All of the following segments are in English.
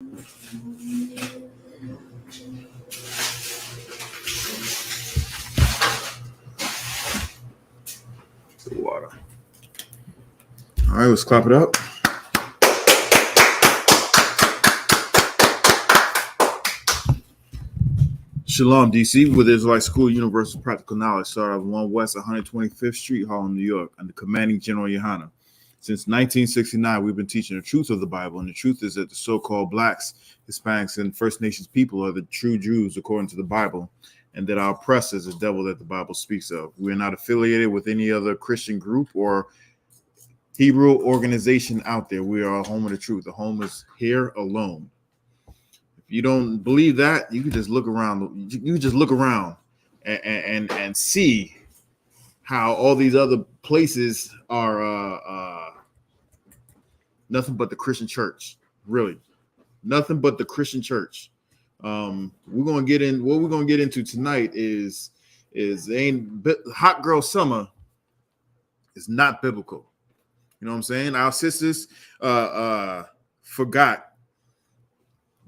Water. All right, let's clap it up. Shalom, DC, with Israelite School Universal Practical Knowledge, started at 1 West 125th Street, Harlem, New York, under commanding General Yahanna. Since 1969, we've been teaching the truth of the Bible, and the truth is that the so-called blacks, Hispanics, and First Nations people are the true Jews according to the Bible, and that our oppressor is the devil that the Bible speaks of. We are not affiliated with any other Christian group or Hebrew organization out there. We are a home of the truth. The home is here alone. If you don't believe that, you can just look around. You can just look around and see how all these other places are nothing but the Christian church. Really, nothing but the Christian church. We're gonna get in. What we're gonna get into tonight is hot girl summer is not biblical. You know what I'm saying? Our sisters forgot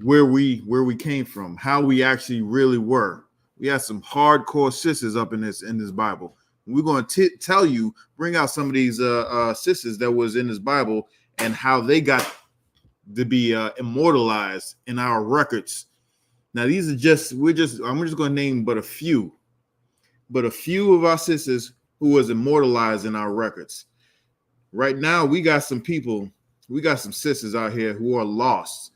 where we came from, how we actually really were. We had some hardcore sisters up in this Bible. We're going to tell you, bring out some of these sisters that was in this Bible and how they got to be immortalized in our records. Now, these are I'm just going to name but a few of our sisters who was immortalized in our records. Right now, we got some sisters out here who are lost.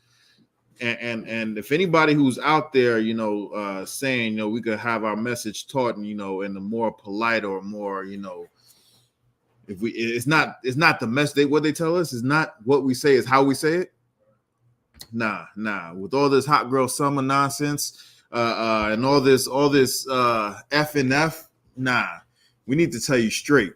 And if anybody who's out there, saying, we could have our message taught, in a more polite or more, it's not the message. What they tell us is not what we say, is how we say it. Nah. With all this hot girl summer nonsense, and all this F and F, nah. We need to tell you straight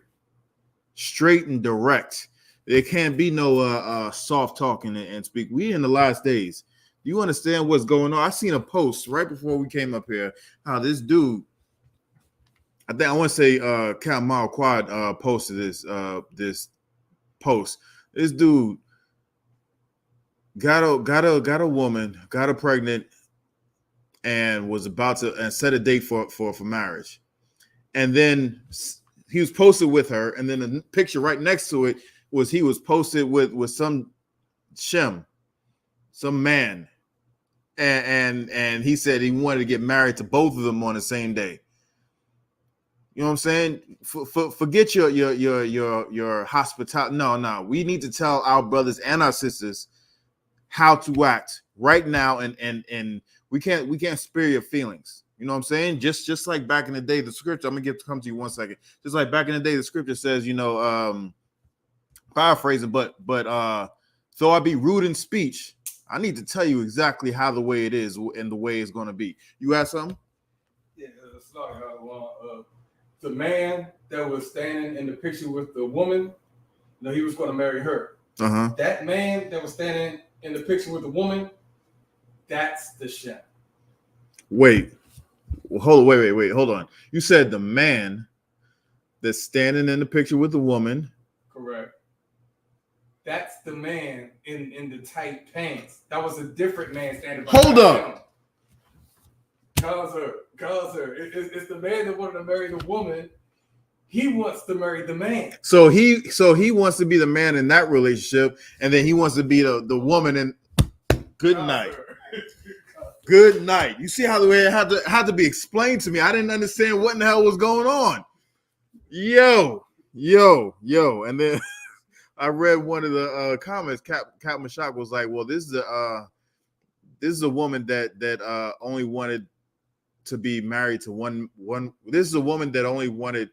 and direct. There can't be no soft talking and speak. We in the last days. You understand what's going on? I seen a post right before we came up here. How this dude, I want to say Kamal Quad posted this post. This dude got a woman, got her pregnant, and was about to set a date for marriage. And then he was posted with her, and then the picture right next to it was he was posted with some man, and he said he wanted to get married to both of them on the same day. You know what I'm saying? Forget your hospitality. No. We need to tell our brothers and our sisters how to act right now, and we can't spare your feelings. You know what I'm saying? Just like back in the day, the scripture. I'm gonna come to you 1 second. Just like back in the day, the scripture says, paraphrasing, but though I be rude in speech, I need to tell you exactly how the way it is and the way it's going to be. You have something? Yeah, it's like the man that was standing in the picture with the woman, he was going to marry her. Uh-huh. That man that was standing in the picture with the woman, that's the Shem. Wait, hold on. You said the man that's standing in the picture with the woman. Correct. That's the man in the tight pants. That was a different man standing by. Hold up. Cause her. It's the man that wanted to marry the woman. He wants to marry the man. So he wants to be the man in that relationship, and then he wants to be the woman in. Good night. Good night. You see how the way it had to be explained to me. I didn't understand what in the hell was going on. Yo. And then I read one of the comments. Cap Mashak was like, "Well, this is a woman that only wanted to be married to one. This is a woman that only wanted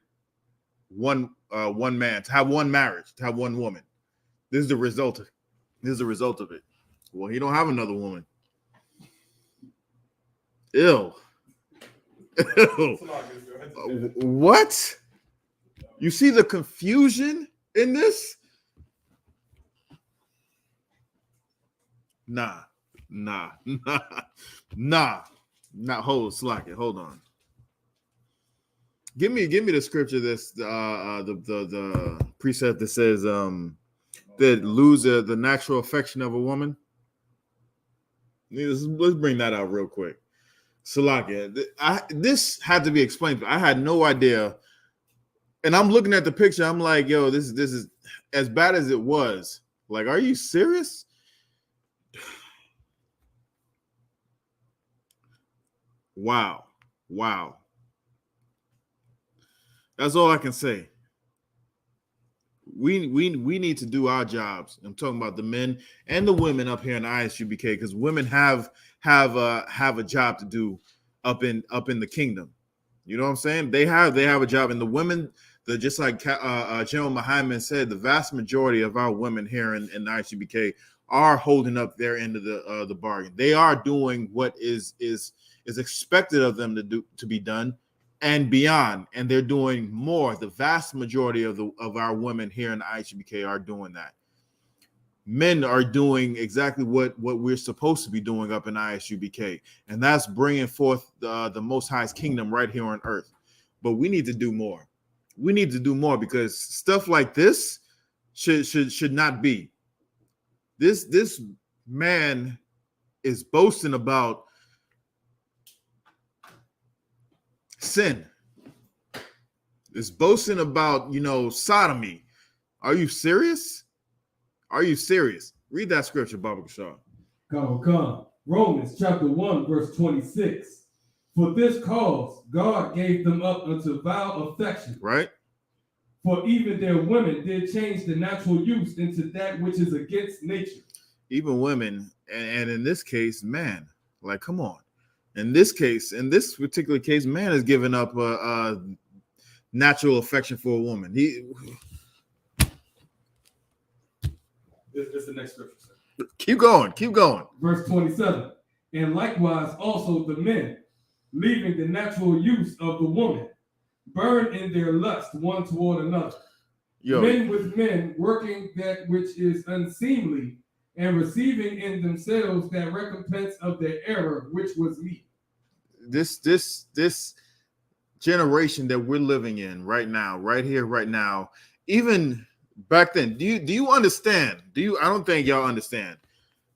one man, to have one marriage, to have one woman. This is the result of it. Well, he don't have another woman. Ew. What? You see the confusion in this? Nah. Hold on. Give me the scripture that's the precept that says that lose the natural affection of a woman. Let's bring that out real quick. Salakia, this had to be explained. I had no idea. And I'm looking at the picture. I'm like, yo, this is as bad as it was. Like, are you serious? Wow. That's all I can say. We need to do our jobs. I'm talking about the men and the women up here in ISUPK, because women have a job to do up in the kingdom. You know what I'm saying? They have a job, and the women, just like General Muhammad said, the vast majority of our women here in ISUPK are holding up their end of the bargain. They are doing what is expected of them to be done and beyond, and they're doing more. The vast majority of our women here in the I.S.U.P.K are doing that. Men are doing exactly what we're supposed to be doing up in I.S.U.P.K, and that's bringing forth the Most High's kingdom right here on earth. But we need to do more. We need to do more, because stuff like this should not be. This man is boasting about sin. Is boasting about, sodomy. Are you serious? Are you serious? Read that scripture, Baba Kashar. Come. Romans chapter 1, verse 26. For this cause God gave them up unto vile affection. Right? For even their women did change the natural use into that which is against nature. Even women, and in this case, man. Like, come on. In this particular case, man is giving up a natural affection for a woman. It's the next scripture. Keep going. Verse 27. And likewise also the men, leaving the natural use of the woman, burn in their lust one toward another. Men with men, working that which is unseemly, and receiving in themselves that recompense of their error, which was meet. This generation that we're living in right now, right here, right now, even back then, do you understand? I don't think y'all understand.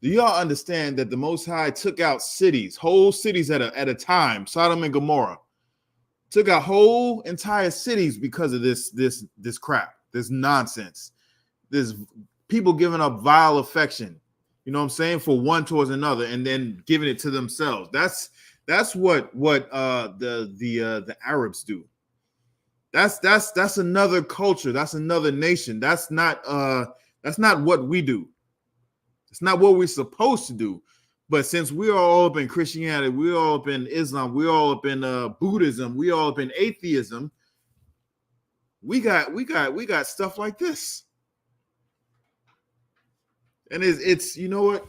Do y'all understand that the Most High took out cities, whole cities at a time, Sodom and Gomorrah, took out whole entire cities because of this crap, this nonsense, this people giving up vile affection, you know what I'm saying, for one towards another, and then giving it to themselves. That's what the Arabs do. That's another culture. That's another nation. That's not what we do. It's not what we're supposed to do. But since we are all up in Christianity, we're all up in Islam, we're all up in Buddhism, we're all up in atheism, we got stuff like this. And it's you know what?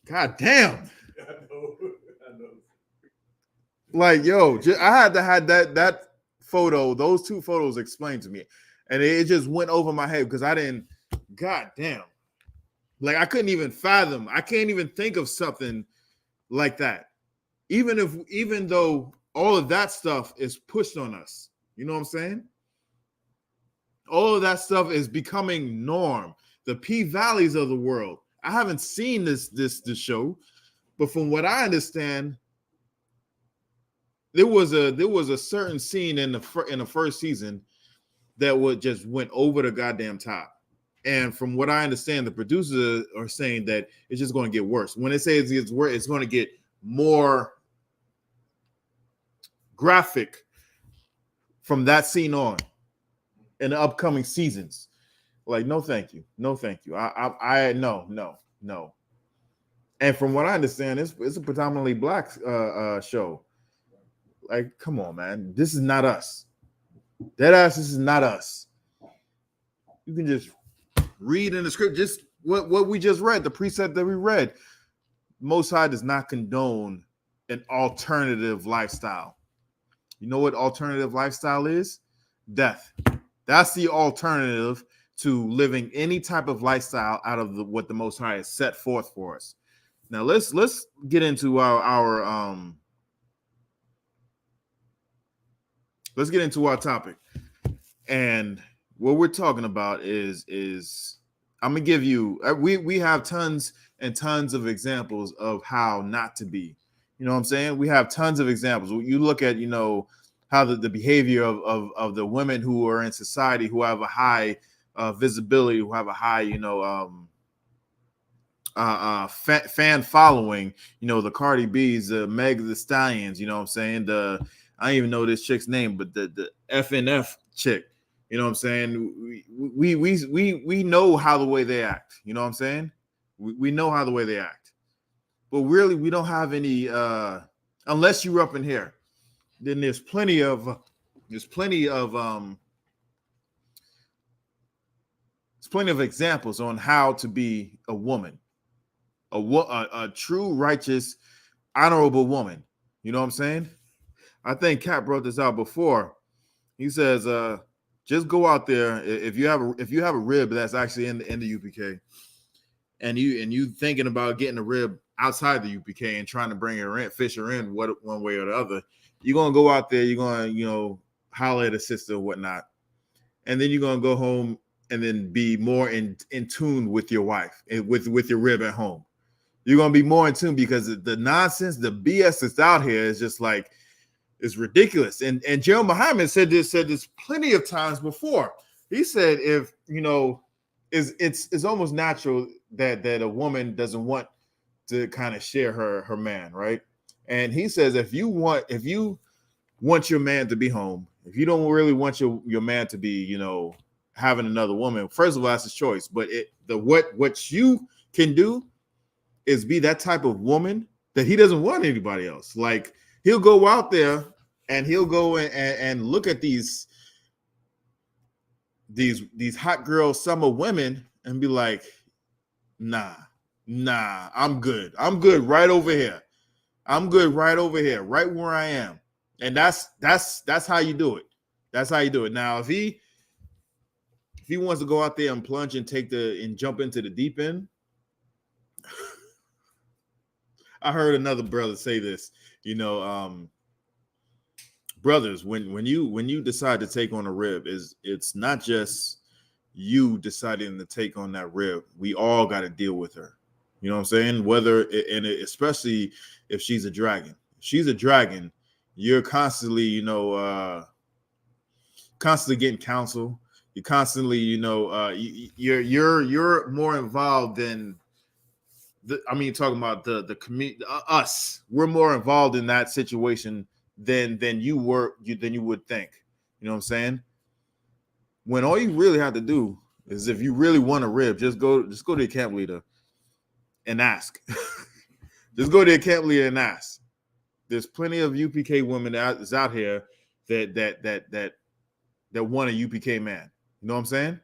God damn. I know. Like, yo, I had to have that photo, those two photos explained to me. And it just went over my head because I didn't, god damn. Like, I couldn't even fathom. I can't even think of something like that. Even though all of that stuff is pushed on us. You know what I'm saying? All of that stuff is becoming norm. The P-Valleys of the world. I haven't seen this show, but from what I understand, there was a certain scene in the first season that went over the goddamn top. And from what I understand, the producers are saying that it's just going to get worse. When it says it's worse, it's going to get more graphic from that scene on in the upcoming seasons. Like, no, thank you. No, thank you. I no. And from what I understand, it's a predominantly black show. Like, come on, man. This is not us. Deadass, this is not us. You can just read in the script, just what we just read, the precept that we read. Most High does not condone an alternative lifestyle. You know what alternative lifestyle is? Death. That's the alternative to living any type of lifestyle out of what the Most High has set forth for us. Now let's get into our let's get into our topic. And what we're talking about is I'm gonna give you. We have tons and tons of examples of how not to be. You know what I'm saying? We have tons of examples. You look at, you know, how the behavior of the women who are in society, who have a high visibility, who have a high, you know, fan following, you know, the Cardi B's, the Meg the Stallions, you know what I'm saying? I don't even know this chick's name, but the FNF chick, you know what I'm saying? We know how the way they act, you know what I'm saying? We know how the way they act, but really we don't have any, unless you're up in here, then there's plenty of examples on how to be a woman, a true, righteous, honorable woman. You know what I'm saying? I think Kat brought this out before. He says, just go out there. If you have a rib that's actually in the UPK, and you thinking about getting a rib outside the UPK and trying to bring her in, fish her in one way or the other, you're gonna go out there, you're gonna, you know, holler at a sister or whatnot, and then you're gonna go home and then be more in tune with your wife and with your rib at home. You're gonna be more in tune, because the nonsense, the BS that's out here is just like, it's ridiculous. And Gerald Muhammad said this plenty of times before. He said, if you know, it's almost natural that a woman doesn't want to kind of share her man, right? And he says, if you want your man to be home, if you don't really want your man to be, you know, having another woman, first of all, that's his choice. But what you can do is be that type of woman that he doesn't want anybody else. Like, he'll go out there and he'll go and look at these hot girl summer women and be like, nah, I'm good right over here. I'm good right over here, right where I am. And that's how you do it. That's how you do it. Now, if he wants to go out there and plunge and jump into the deep end, I heard another brother say this, you know, brothers, when you decide to take on a rib, it's not just you deciding to take on that rib. We all got to deal with her. You know what I'm saying? Especially if she's a dragon. If she's a dragon, you're constantly, you know, constantly getting counsel. You're constantly, you know, you're more involved than talking about the community, us. We're more involved in that situation than you would think. You know what I'm saying? When all you really have to do is, if you really want a rib, just go to the camp leader and ask. Just go to the camp leader and ask. There's plenty of UPK women out here that want a UPK man. You know what I'm saying?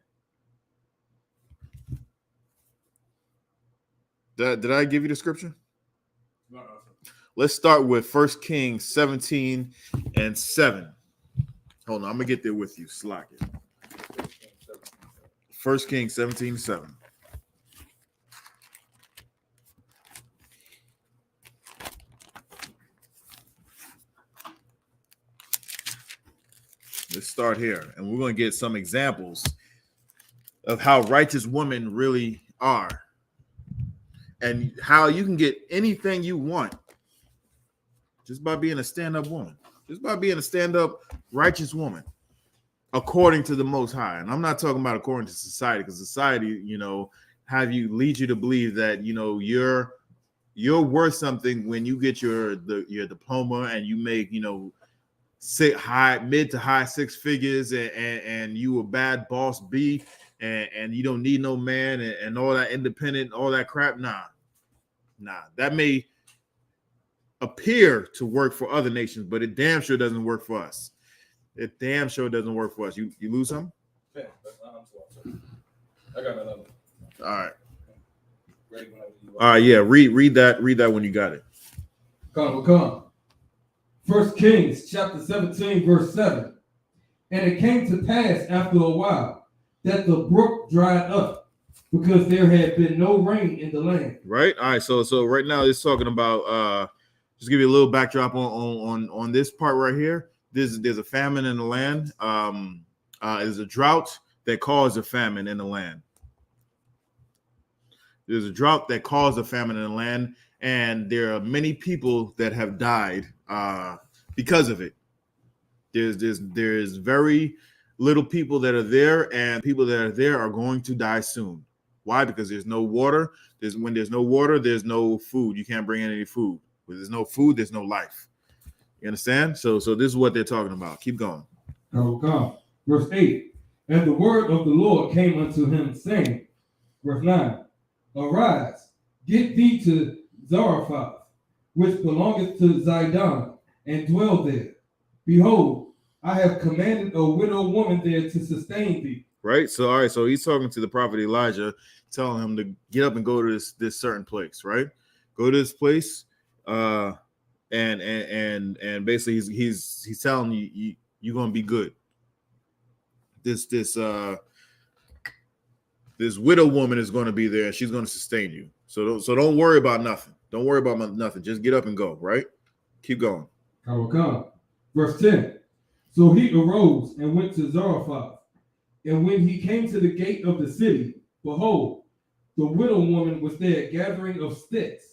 Did I give you the scripture? No. Let's start with 1 Kings 17 and 7. Hold on, I'm gonna get there with you. Slack it. 1 Kings 17 and 7. Let's start here, and we're going to get some examples of how righteous women really are, and how you can get anything you want just by being a stand-up woman, just by being a stand-up righteous woman, according to the Most High. And I'm not talking about according to society, because society, you know, lead you to believe that, you know, you're worth something when you get your diploma and you make, you know, mid to high six figures, and you a bad boss B, and you don't need no man, and all that independent, all that crap. Nah, that may appear to work for other nations, but it damn sure doesn't work for us. It damn sure doesn't work for us. You lose some? Yeah, I got another. All right. All right, yeah. Read that when you got it. Come. 1 Kings chapter 17, verse 7. And it came to pass after a while that the brook dried up, because there had been no rain in the land. Right. All right. So right now it's talking about just give you a little backdrop on this part right here. There's a famine in the land. There's a drought that caused a famine in the land. There's a drought that caused a famine in the land, and there are many people that have died because of it. There's very little people that are there, and people that are there are going to die soon. Why? Because there's no water. When there's no water, there's no food. You can't bring in any food. When there's no food, there's no life. You understand? So this is what they're talking about. Keep going. Oh God. Verse 8. And the word of the Lord came unto him, saying, verse 9, arise, get thee to Zarephath, which belongeth to Zidon, and dwell there. Behold, I have commanded a widow woman there to sustain thee. Right. So all right. So he's talking to the prophet Elijah, telling him to get up and go to this certain place. Right. Go to this place. And basically he's telling you you're gonna be good. This widow woman is going to be there, and she's going to sustain you. So don't worry about nothing. Don't worry about nothing. Just get up and go. Right. Keep going. I will come. Verse 10. So he arose and went to Zarephath. And when he came to the gate of the city, behold, the widow woman was there gathering of sticks.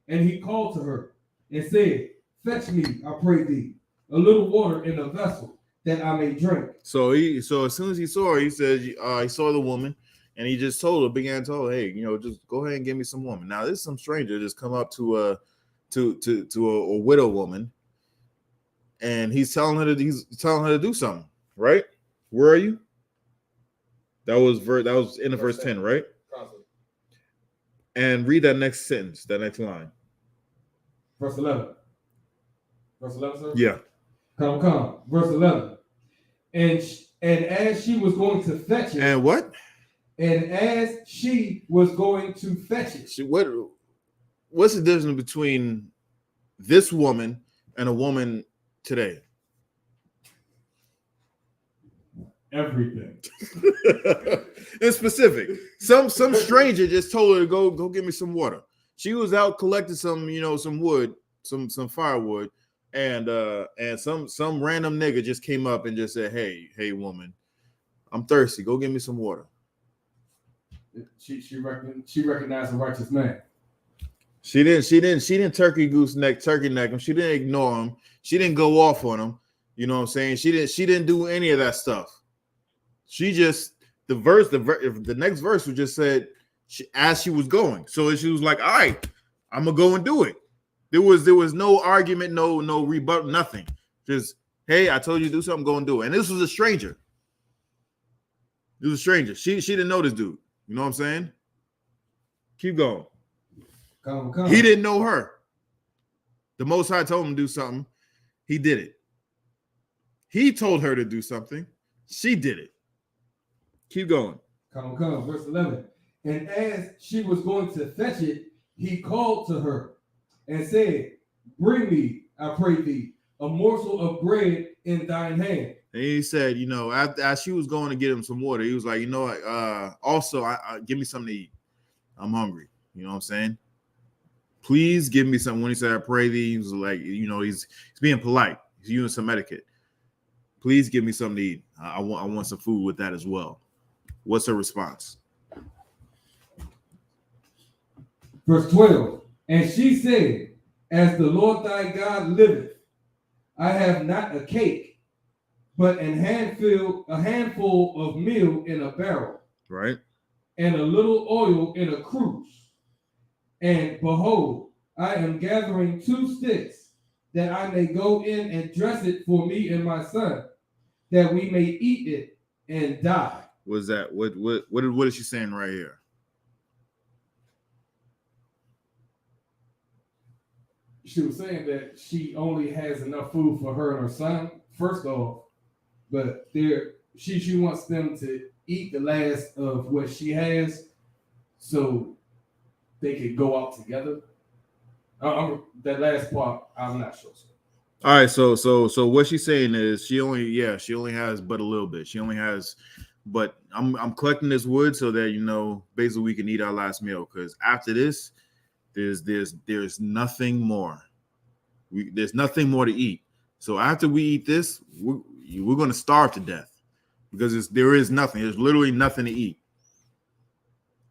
And he called to her and said, fetch me, I pray thee, a little water in a vessel, that I may drink. So as soon as he saw her, he said, he saw the woman, and he just began to tell her, hey, just go ahead and give me some woman. Now, this is some stranger just come up to a widow woman, and he's telling her to do something, right? Where are you? That was in the verse 10, right? And read that next sentence, that next line. Verse 11. Verse 11, sir? Yeah. Come. Verse 11. And as she was going to fetch it. And what? And as she was going to fetch it. What's the difference between this woman and a woman today? Everything. In specific. Some stranger just told her to go get me some water. She was out collecting some wood, some firewood, and some random nigga just came up and just said, hey woman, I'm thirsty. Go get me some water. She recognized a righteous man. She didn't turkey neck him. She didn't ignore him. She didn't go off on him. You know what I'm saying? She didn't do any of that stuff. She just the next verse was just said as she was going. So she was like, all right, I'm gonna go and do it. There was no argument, no rebuttal, nothing. Just, hey, I told you to do something, go and do it. And this was a stranger. It was a stranger. She didn't know this dude. You know what I'm saying? Keep going. Come. He didn't know her. The Most High told him to do something. He did it. He told her to do something. She did it. Keep going. Come. Verse 11. And as she was going to fetch it, he called to her and said, bring me, I pray thee, a morsel of bread in thine hand. And he said, as she was going to get him some water, he was like, also, I give me something to eat. I'm hungry. You know what I'm saying? Please give me something. When he said, I pray thee, he was like, he's being polite. He's using some etiquette. Please give me something to eat. I want some food with that as well. What's her response? Verse 12. And she said, as the Lord thy God liveth, I have not a cake, but a handful of meal in a barrel. Right. And a little oil in a cruse. And behold, I am gathering 2 sticks, that I may go in and dress it for me and my son, that we may eat it and die. Was that what is she saying right here? She was saying that she only has enough food for her and her son, first off, but she wants them to eat the last of what she has so they could go out together. That last part, I'm not sure. All right, so what she's saying is she only has but a little bit. She only has, but I'm collecting this wood so that basically we can eat our last meal, because after this, there's nothing more. There's nothing more to eat. So after we eat this, we're going to starve to death, because there is nothing. There's literally nothing to eat.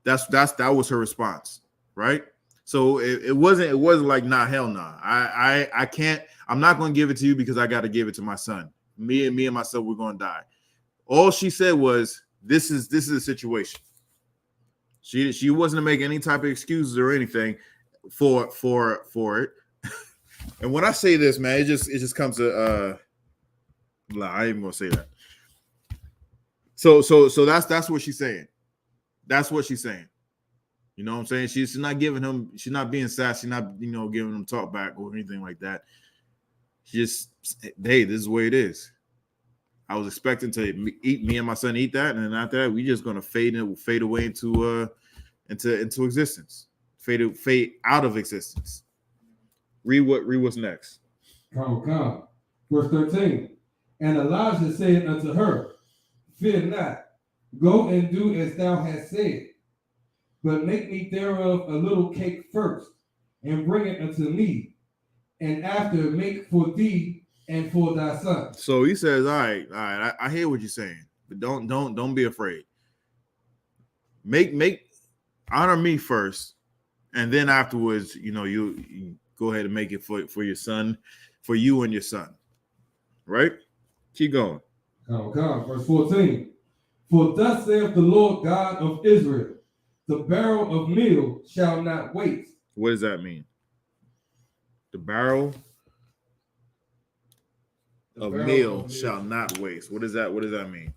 That was her response, right? So it wasn't like, nah, hell nah. I can't. I'm not going to give it to you because I got to give it to my son. Me and myself, we're going to die. All she said was, this is a situation. She wasn't to make any type of excuses or anything for it. And when I say this, man, it just comes to I ain't even gonna say that. So that's what she's saying. That's what she's saying. You know what I'm saying? She's not giving him, she's not being sassy, not giving him talk back or anything like that. She just, hey, this is the way it is. I was expecting to eat, me and my son eat that, and then after that, we just gonna fade away into existence, fade out of existence. Read what's next. Come. Verse 13. And Elijah said unto her, fear not, go and do as thou hast said, but make me thereof a little cake first, and bring it unto me, and after make for thee and for thy son. So he says, all right, I hear what you're saying, but don't be afraid. Make honor me first, and then afterwards, you go ahead and make it for your son, for you and your son. Right? Keep going. Come. Verse 14. For thus saith the Lord God of Israel, the barrel of meal shall not waste. What does that mean? The barrel of meal shall not waste. What does that mean?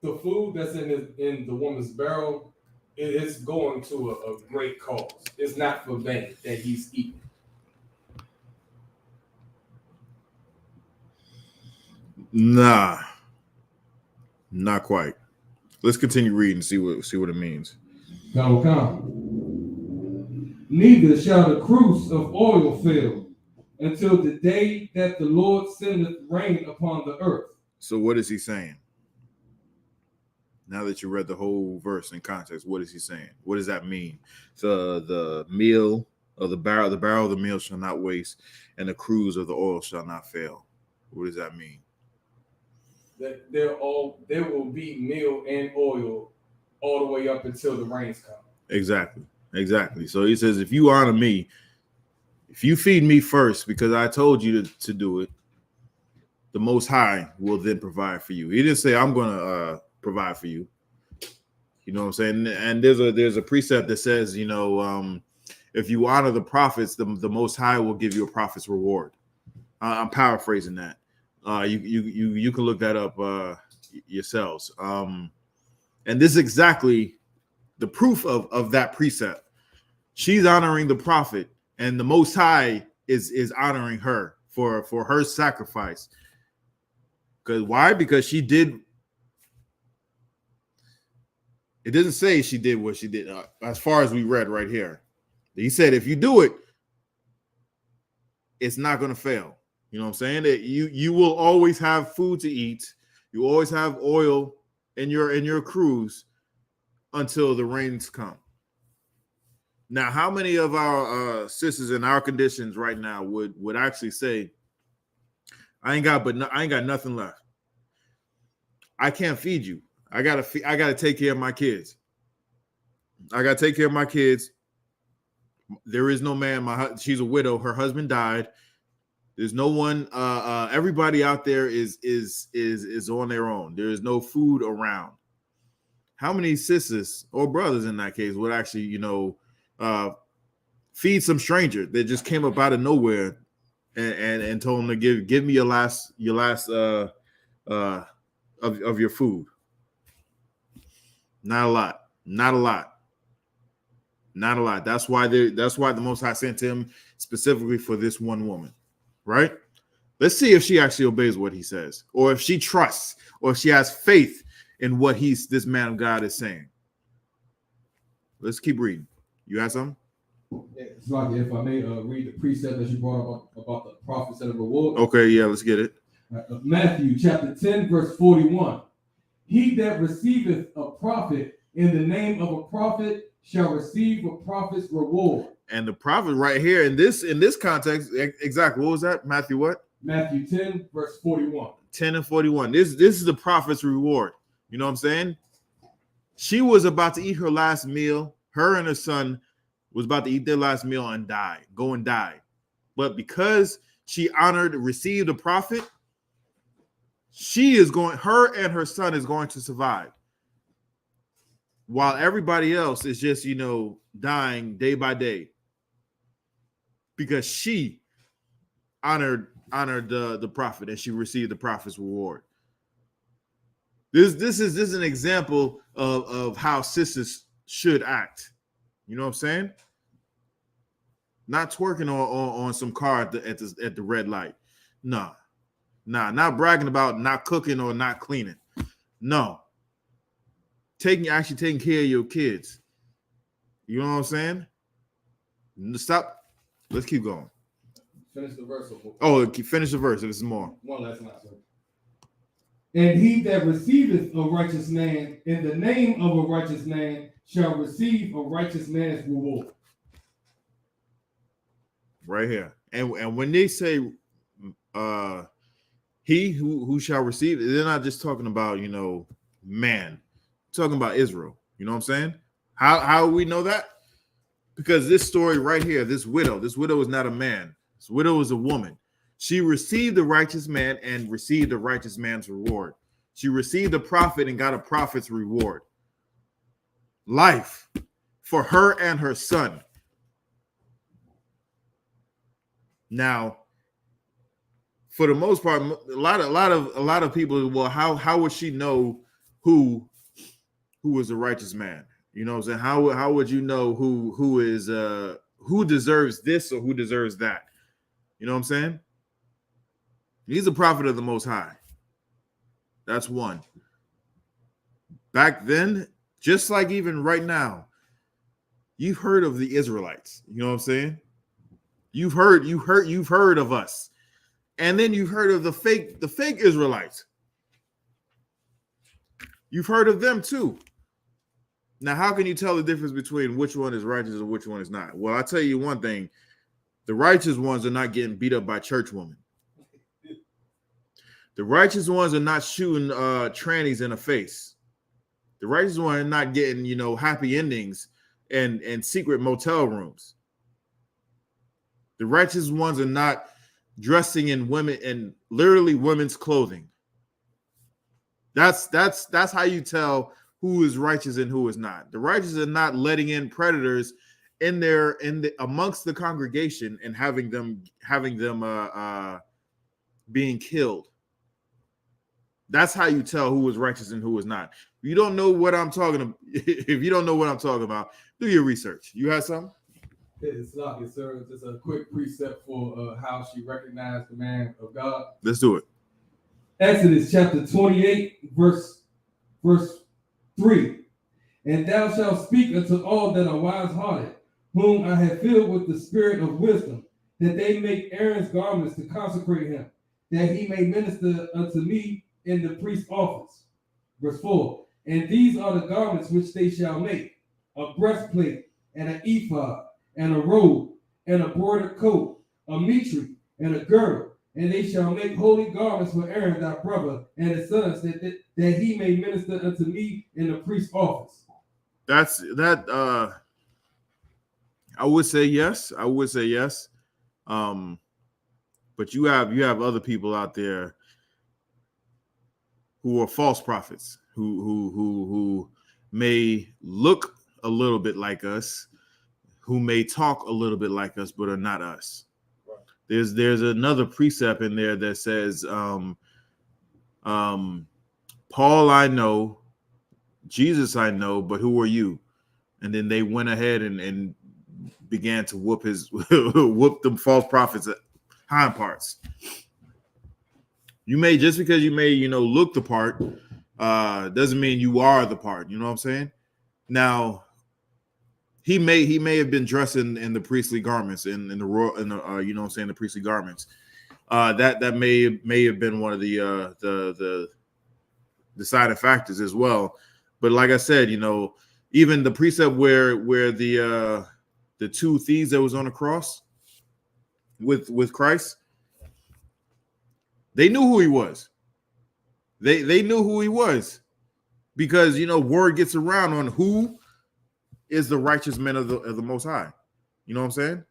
The food that's in the woman's barrel, it's going to a great cause. It's not for vain that he's eating. Nah, not quite. Let's continue reading and see what it means. Come. Neither shall the cruse of oil fail until the day that the Lord sendeth rain upon the earth. So what is he saying? Now that you read the whole verse in context, what is he saying? What does that mean? So the meal of the barrel of the meal shall not waste, and the cruse of the oil shall not fail. What does that mean? That there will be meal and oil all the way up until the rains come. Exactly. So he says, if you honor me, if you feed me first, because I told you to do it, the Most High will then provide for you. He didn't say, I'm going to provide for you. You know what I'm saying? And there's a precept that says, if you honor the prophets, the Most High will give you a prophet's reward. I'm paraphrasing that. You can look that up yourselves. And this is exactly the proof of that precept. She's honoring the prophet, and the Most High is honoring her for her sacrifice. Because why? Because she did. It doesn't say she did what she did. As far as we read right here, he said, if you do it, it's not going to fail. You know what I'm saying? That you will always have food to eat. You always have oil in your cruise until the rains come. Now, how many of our sisters in our conditions right now would actually say, I ain't got nothing left. I can't feed you. I gotta take care of my kids. I gotta take care of my kids. There is no man. She's a widow. Her husband died. There's no one. Everybody out there is on their own. There is no food around. How many sisters or brothers in that case would actually, feed some stranger that just came up out of nowhere and told them to give me your last of your food? Not a lot. That's why the Most High sent him specifically for this one woman, right? Let's see if she actually obeys what he says, or if she trusts, or if she has faith in what this man of God is saying. Let's keep reading. You have something? It's like, if I may read the precept that you brought up about the prophets and the reward. Okay, yeah, let's get it. Matthew chapter 10, verse 41. He that receiveth a prophet in the name of a prophet shall receive a prophet's reward. And the prophet right here in this context, exactly. What was that? Matthew what? Matthew 10, verse 41. 10 and 41. This is the prophet's reward. You know what I'm saying? She was about to eat her last meal. Her and her son was about to eat their last meal and go and die. But because she received a prophet, her and her son is going to survive. While everybody else is just, dying day by day. Because she honored the prophet and she received the prophet's reward. This is an example of how sisters should act. You know what I'm saying? Not twerking on some car at the red light. Nah, not bragging about not cooking or not cleaning. No. Actually taking care of your kids. You know what I'm saying? Stop. Let's keep going. Finish the verse. Finish the verse. There's more. One last time, sir. And he that receiveth a righteous man in the name of a righteous man shall receive a righteous man's reward. Right here. And when they say he who shall receive, they're not just talking about, man. They're talking about Israel. You know what I'm saying? How we know that? Because this story right here, this widow is not a man. This widow is a woman. She received the righteous man and received the righteous man's reward. She received a prophet and got a prophet's reward. Life for her and her son. Now, for the most part, a lot of people, well, how would she know who is a righteous man? You know what I'm saying? How would you know who deserves this or who deserves that? You know what I'm saying? He's a prophet of the Most High. That's one. Back then, just like even right now, you've heard of the Israelites. You know what I'm saying? You've heard of us. And then you've heard of the fake Israelites. You've heard of them too. Now, how can you tell the difference between which one is righteous and which one is not? Well, I'll tell you one thing. The righteous ones are not getting beat up by church women. The righteous ones are not shooting trannies in the face. The righteous ones are not getting, happy endings and secret motel rooms. The righteous ones are not dressing in literally women's clothing. That's how you tell who is righteous and who is not. The righteous are not letting in predators amongst the congregation and having them being killed. That's how you tell who is righteous and who is not. If you don't know what I'm talking about, do your research. You have something? It's not, yes, sir. Just a quick precept for how she recognized the man of God. Let's do it. Exodus chapter 28, verse 3. And thou shalt speak unto all that are wise-hearted, whom I have filled with the spirit of wisdom, that they make Aaron's garments to consecrate him, that he may minister unto me in the priest's office. Verse 4. And these are the garments which they shall make: a breastplate, and an ephod, and a robe, and a broidered coat, a mitre, and a girdle. And they shall make holy garments for Aaron thy brother and his sons, that he may minister unto me in the priest's office. I would say yes. But you have other people out there who are false prophets, who may look a little bit like us, who may talk a little bit like us, but are not us. Right. There's another precept in there that says, Paul I know, Jesus I know, but who are you? And then they went ahead and began to whoop them false prophets hind parts. Just because you may look the part, doesn't mean you are the part. You know what I'm saying? Now, he may have been dressed in the priestly garments, the priestly garments. That may have been one of the deciding factors as well. But like I said, even the precept where the two thieves that was on the cross with Christ, they knew who he was. They knew who he was because word gets around on who is the righteous men of the Most High. You know what I'm saying?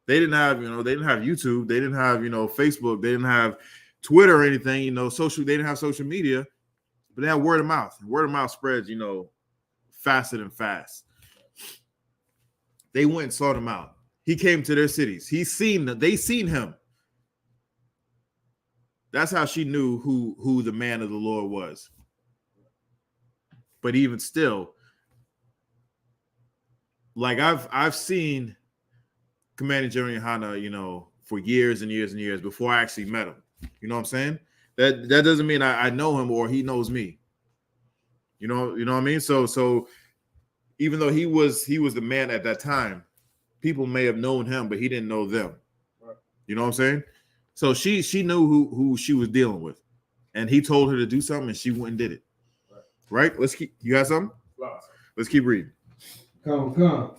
They didn't have YouTube, they didn't have Facebook, they didn't have Twitter or anything. They didn't have social media, but they had word of mouth. Word of mouth spreads, faster than fast. They went and sought him out. He came to their cities. They seen him. That's how she knew who the man of the Lord was. But even still, like I've seen Commanding General Yahanna, for years and years and years before I actually met him. You know what I'm saying? That doesn't mean I know him or he knows me. You know what I mean? So even though he was the man at that time, people may have known him, but he didn't know them. Right. You know what I'm saying? So she knew who she was dealing with, and he told her to do something, and she went and did it. Right? Let's keep. You got something? Let's keep reading. Come.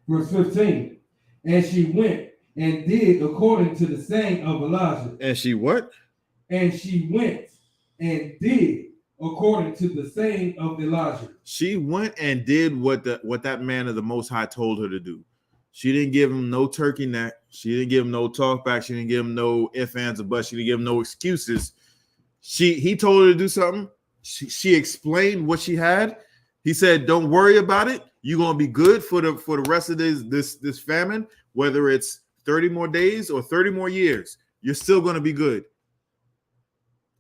Verse 15. And she went and did according to the saying of Elijah. And she what? And she went and did according to the saying of Elijah. She went and did what that man of the Most High told her to do. She didn't give him no turkey neck. She didn't give him no talk back. She didn't give him no ifs, ands, or buts. She didn't give him no excuses. He told her to do something. She explained what she had. He said, "Don't worry about it. You're gonna be good for the rest of this famine, whether it's 30 more days or 30 more years. You're still gonna be good."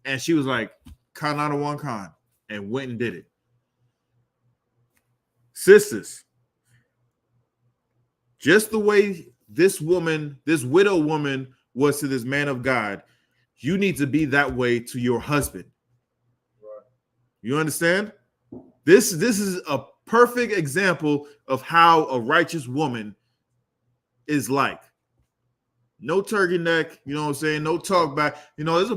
And she was like, "Con out of one con," and went and did it. Sisters, just the way this widow woman was to this man of God, you need to be that way to your husband. Right. You understand? This is a perfect example of how a righteous woman is like. No turkey neck, you know what I'm saying? No talk back. There's a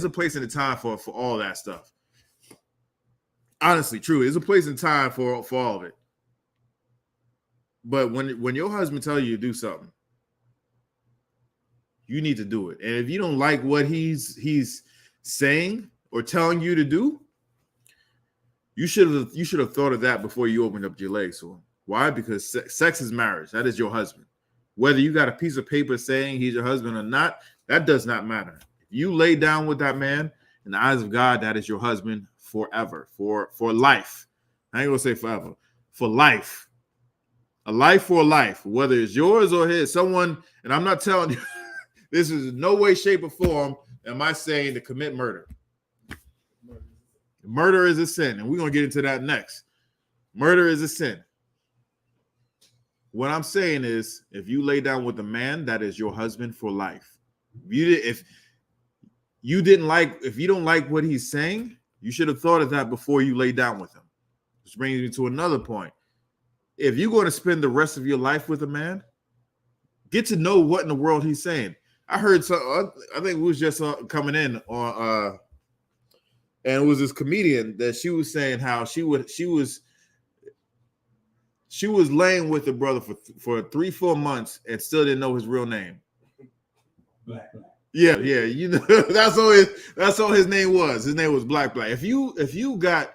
place and a time for all that stuff. Honestly, true. There's a place and time for all of it. But when your husband tells you to do something, you need to do it. And if you don't like what he's saying or telling you to do, you should have thought of that before you opened up your legs to him. Why? Because sex is marriage. That is your husband. Whether you got a piece of paper saying he's your husband or not, that does not matter. If you lay down with that man, in the eyes of God, that is your husband forever, for life. I ain't gonna say forever, for life. A life for a life, whether it's yours or his. Someone, and I'm not telling you, this is no way, shape, or form am I saying to commit murder. Murder is a sin, and we're going to get into that next. Murder is a sin. What I'm saying is, if you lay down with a man, that is your husband for life. If you don't like what he's saying, you should have thought of that before you lay down with him. Which brings me to another point. If you're going to spend the rest of your life with a man, get to know what in the world he's saying. I heard I think we was just coming in on and it was this comedian that she was saying how she was laying with the brother for 3-4 months and still didn't know his real name. Black. Yeah, that's all his name was. His name was Black. If you got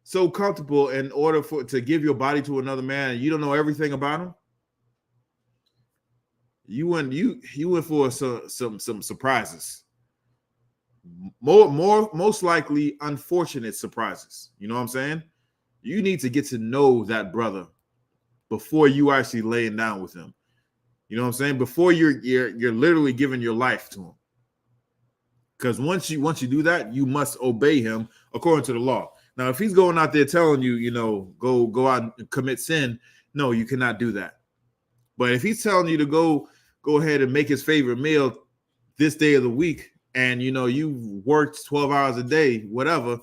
so comfortable in order to give your body to another man and you don't know everything about him, you went for some surprises. Most likely unfortunate surprises. You know what I'm saying? You need to get to know that brother before you actually laying down with him. You know what I'm saying? Before you're literally giving your life to him. Because once you do that, you must obey him according to the law. Now, if he's going out there telling you, go out and commit sin, no, you cannot do that. But if he's telling you to go ahead and make his favorite meal this day of the week, and you worked 12 hours a day, whatever,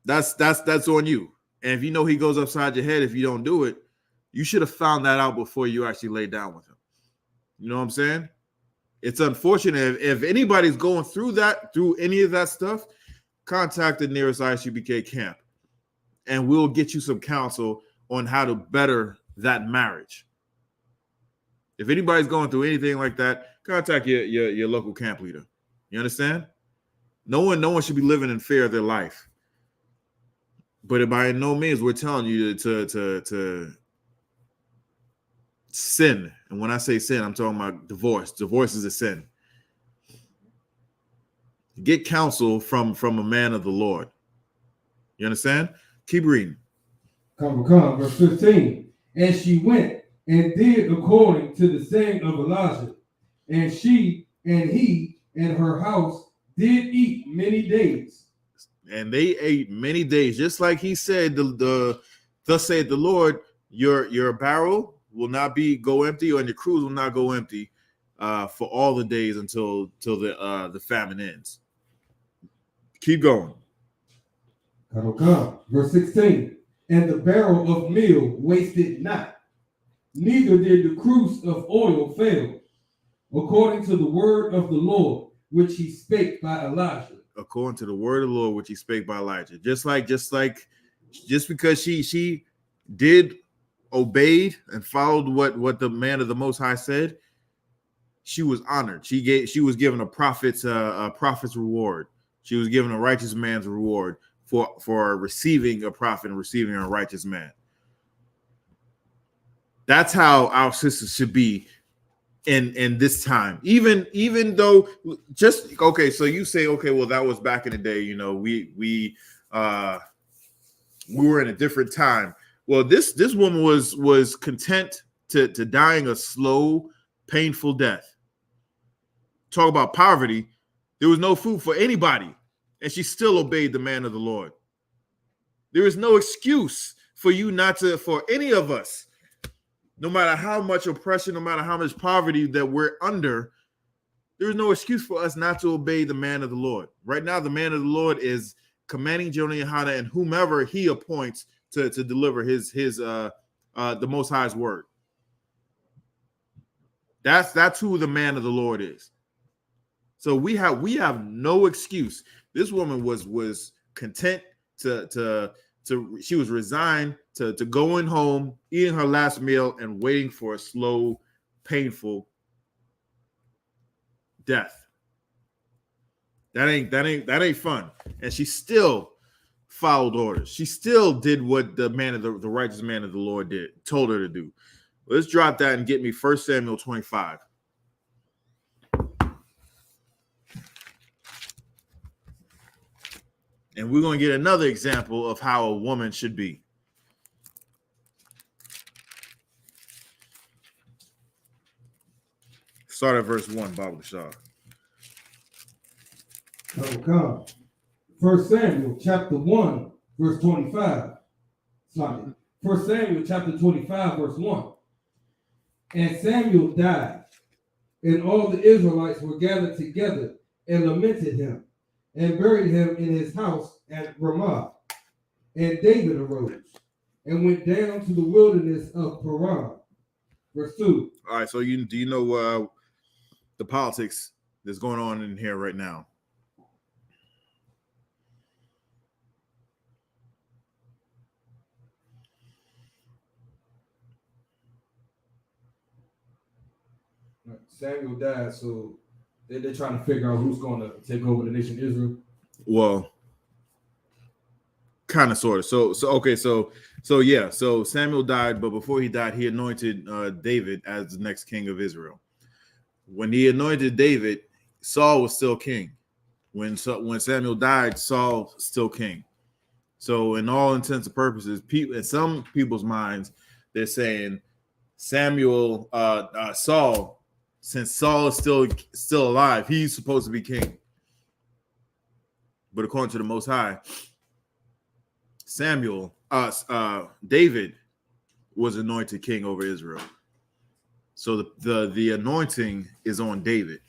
that's on you. And if he goes upside your head if you don't do it, you should have found that out before you actually lay down with him. You know what I'm saying? It's unfortunate if anybody's going through any of that stuff, contact the nearest I.S.U.P.K camp, and we'll get you some counsel on how to better that marriage. If anybody's going through anything like that, Contact your local camp leader. You understand? No one should be living in fear of their life. But by no means we're telling you to sin. And when I say sin, I'm talking about divorce. Divorce is a sin. Get counsel from a man of the Lord. You understand? Keep reading. Come. Verse 15. And she went and did according to the saying of Elijah. And she and he and her house did eat many days. And they ate many days, just like he said, thus saith the Lord, your barrel will not go empty, and your cruse will not go empty for all the days until the famine ends. Keep going. Come. Verse 16. And the barrel of meal wasted not, neither did the cruse of oil fail, according to the word of the Lord, which he spake by Elijah. According to the word of the Lord, which he spake by Elijah. Just because she did obeyed and followed what the man of the Most High said, she was honored. She was given a prophet's reward. She was given a righteous man's reward for receiving a prophet and receiving a righteous man. That's how our sisters should be in this time. Even though just okay, so you say, okay, well, that was back in the day, we were in a different time. Well, this woman was content to dying a slow, painful death. Talk about poverty. There was no food for anybody, and she still obeyed the man of the Lord. There is no excuse for you not to, for any of us, no matter how much oppression, no matter how much poverty that we're under, there is no excuse for us not to obey the man of the Lord. Right now, the man of the Lord is commanding Jonah Yahanna and whomever he appoints to deliver the Most High's word. That's who the man of the Lord is. So we have no excuse. This woman was content to she was resigned to going home, eating her last meal, and waiting for a slow, painful death. That ain't fun. And she still followed orders. She still did what the righteous man of the Lord told her to do. Let's drop that and get me 1 Samuel 25. And we're going to get another example of how a woman should be. Start at verse 1, Bible Shah. Come. 1 Samuel chapter 1, verse 25. Sorry. 1 Samuel chapter 25, verse 1. And Samuel died, and all the Israelites were gathered together and lamented him, and buried him in his house at Ramah. And David arose and went down to the wilderness of Paran. Verse 2. All right, so do you know the politics that's going on in here right now? Samuel died, so they're trying to figure out who's going to take over the nation of Israel. Well, kind of, sort of. So Samuel died, but before he died, he anointed David as the next king of Israel. When he anointed David, Saul was still king. When Samuel died, Saul still king. So in all intents and purposes, in some people's minds, they're saying Saul, since Saul is still alive, he's supposed to be king. But according to the Most High, David was anointed king over Israel. So the anointing is on David.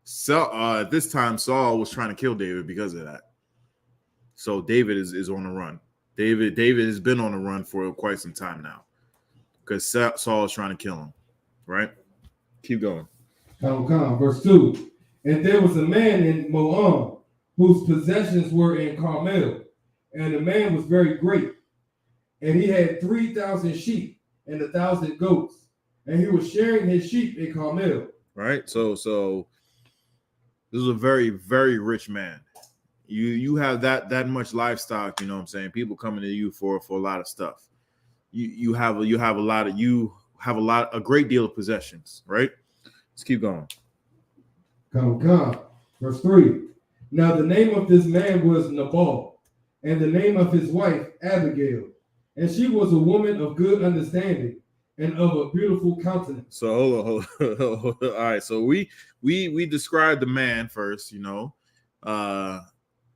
So at this time, Saul was trying to kill David because of that. So David is on the run. David has been on the run for quite some time now because Saul is trying to kill him. Right? Keep going. Come. Verse 2. And there was a man in Moab whose possessions were in Carmel, and the man was very great. And he had 3,000 sheep and 1,000 goats and he was shearing his sheep in Carmel. Right. So this is a very, very rich man. You have that much livestock, you know what I'm saying? People coming to you for a lot of stuff. You have a great deal of possessions, right? Let's keep going. Come. Verse 3. Now the name of this man was Nabal, and the name of his wife Abigail, and she was a woman of good understanding and of a beautiful countenance. So hold on. All right. So we described the man first, you know.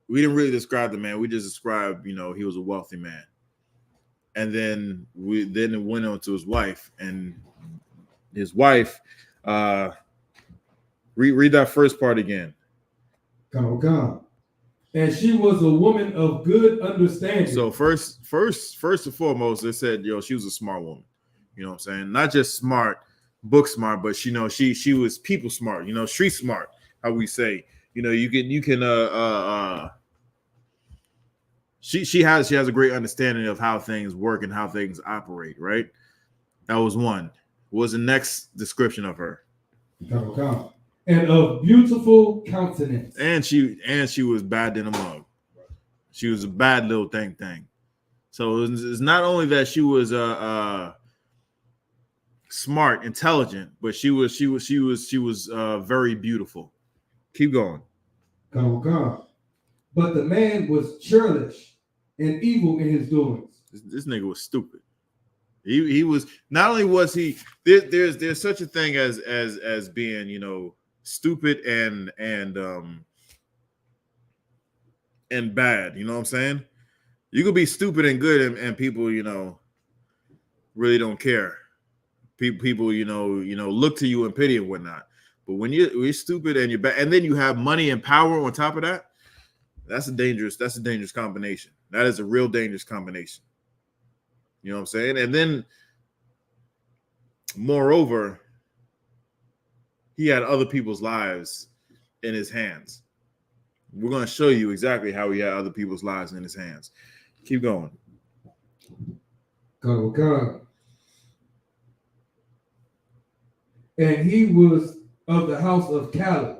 We didn't really describe the man. We just described, you know, he was a wealthy man. And then it went on to his wife, and his wife, read that first part again. Come. And she was a woman of good understanding. So first and foremost, they said, she was a smart woman. You know what I'm saying? Not just smart, book smart, but she was people smart, street smart, how we say. She has a great understanding of how things work and how things operate, right? That was one. What was the next description of her? Come. And of beautiful countenance. And she was bad in a mug. She was a bad little thing. So it's not only that she was smart, intelligent, but she was very beautiful. Keep going. Come. But the man was churlish and evil in his doings. This nigga was stupid. He was, not only was he there's such a thing as being, stupid and bad. You know what I'm saying? You could be stupid and good, and people, really don't care. People, look to you and pity and whatnot. But when you're stupid and you're bad, and then you have money and power on top of that, that's a dangerous combination. That is a real dangerous combination. You know what I'm saying? And then, moreover, he had other people's lives in his hands. We're going to show you exactly how he had other people's lives in his hands. Keep going. Come. And he was of the house of Caleb.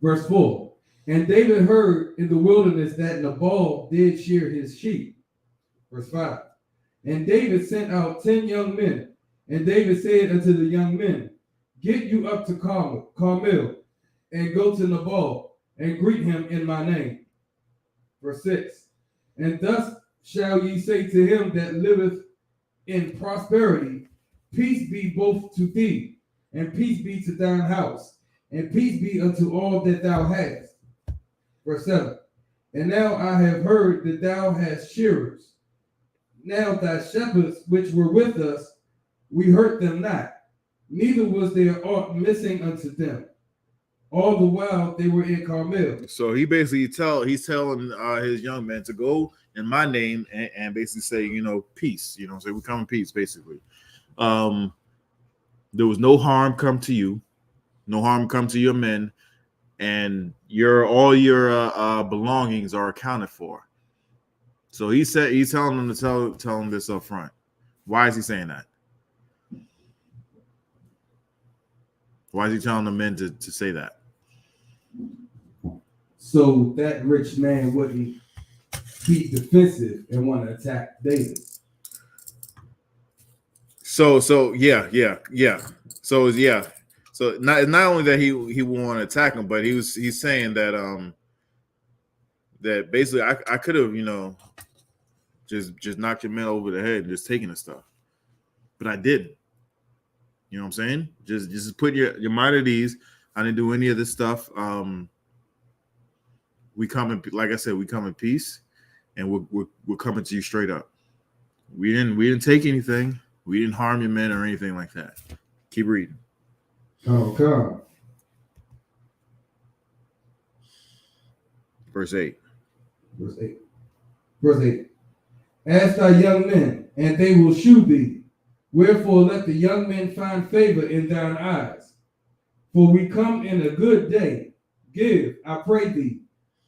Verse 4. And David heard in the wilderness that Nabal did shear his sheep. Verse 5. And David sent out 10 young men. And David said unto the young men, Get you up to Carmel, and go to Nabal, and greet him in my name. Verse 6. And thus shall ye say to him that liveth in prosperity, Peace be both to thee, and peace be to thine house, and peace be unto all that thou hast. Verse 7. And now I have heard that thou hast shearers. Now thy shepherds which were with us, we hurt them not, neither was there aught missing unto them, all the while they were in Carmel. So he basically he's telling his young men to go in my name and basically say, peace. Say we come in peace, basically. There was no harm come to you, no harm come to your men, and all your belongings are accounted for. So he's telling them to tell them this up front. Why is he saying that? Why is he telling the men to say that? So that rich man wouldn't be defensive and want to attack David. So not only that he would want to attack him, but he's saying that that basically I could have just knocked your man over the head and just taking the stuff, but I didn't. You know what I'm saying? Just put your mind at ease. I didn't do any of this stuff. We come in, like I said, we come in peace, and we're coming to you straight up. We didn't take anything. We didn't harm your men or anything like that. Keep reading. Okay. Verse 8. Ask thy young men, and they will shew thee. Wherefore let the young men find favor in thine eyes. For we come in a good day. Give, I pray thee,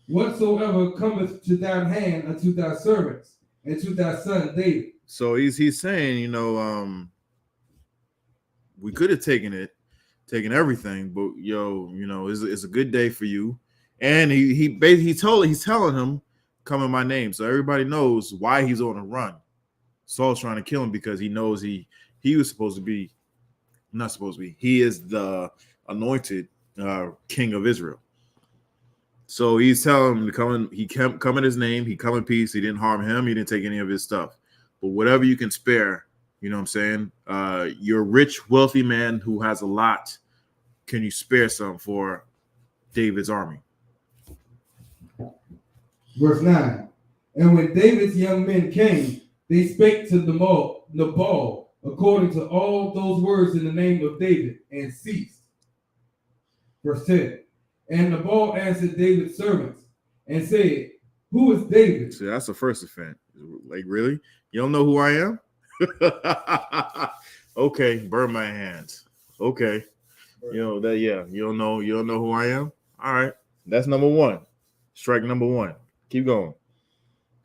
whatsoever cometh to thine hand unto thy servants and to thy son David. So he's saying, we could have taken everything, but it's a good day for you. And he's telling him, come in my name. So everybody knows why he's on a run. Saul's trying to kill him because he knows he was supposed to be, not supposed to be, he is the anointed king of Israel. So he's telling him to come in, come in his name, he come in peace, he didn't harm him, he didn't take any of his stuff. But whatever you can spare, you know what I'm saying? You're a rich, wealthy man who has a lot. Can you spare some for David's army? Verse 9. And when David's young men came, they spake to Nabal according to all those words in the name of David, and ceased. Verse 10. And Nabal answered David's servants and said, who is David? See, that's the first offense. Like, really? You don't know who I am? Okay, burn my hands. Okay. You know that, yeah. You don't know who I am? All right. That's number one. Strike number one. Keep going.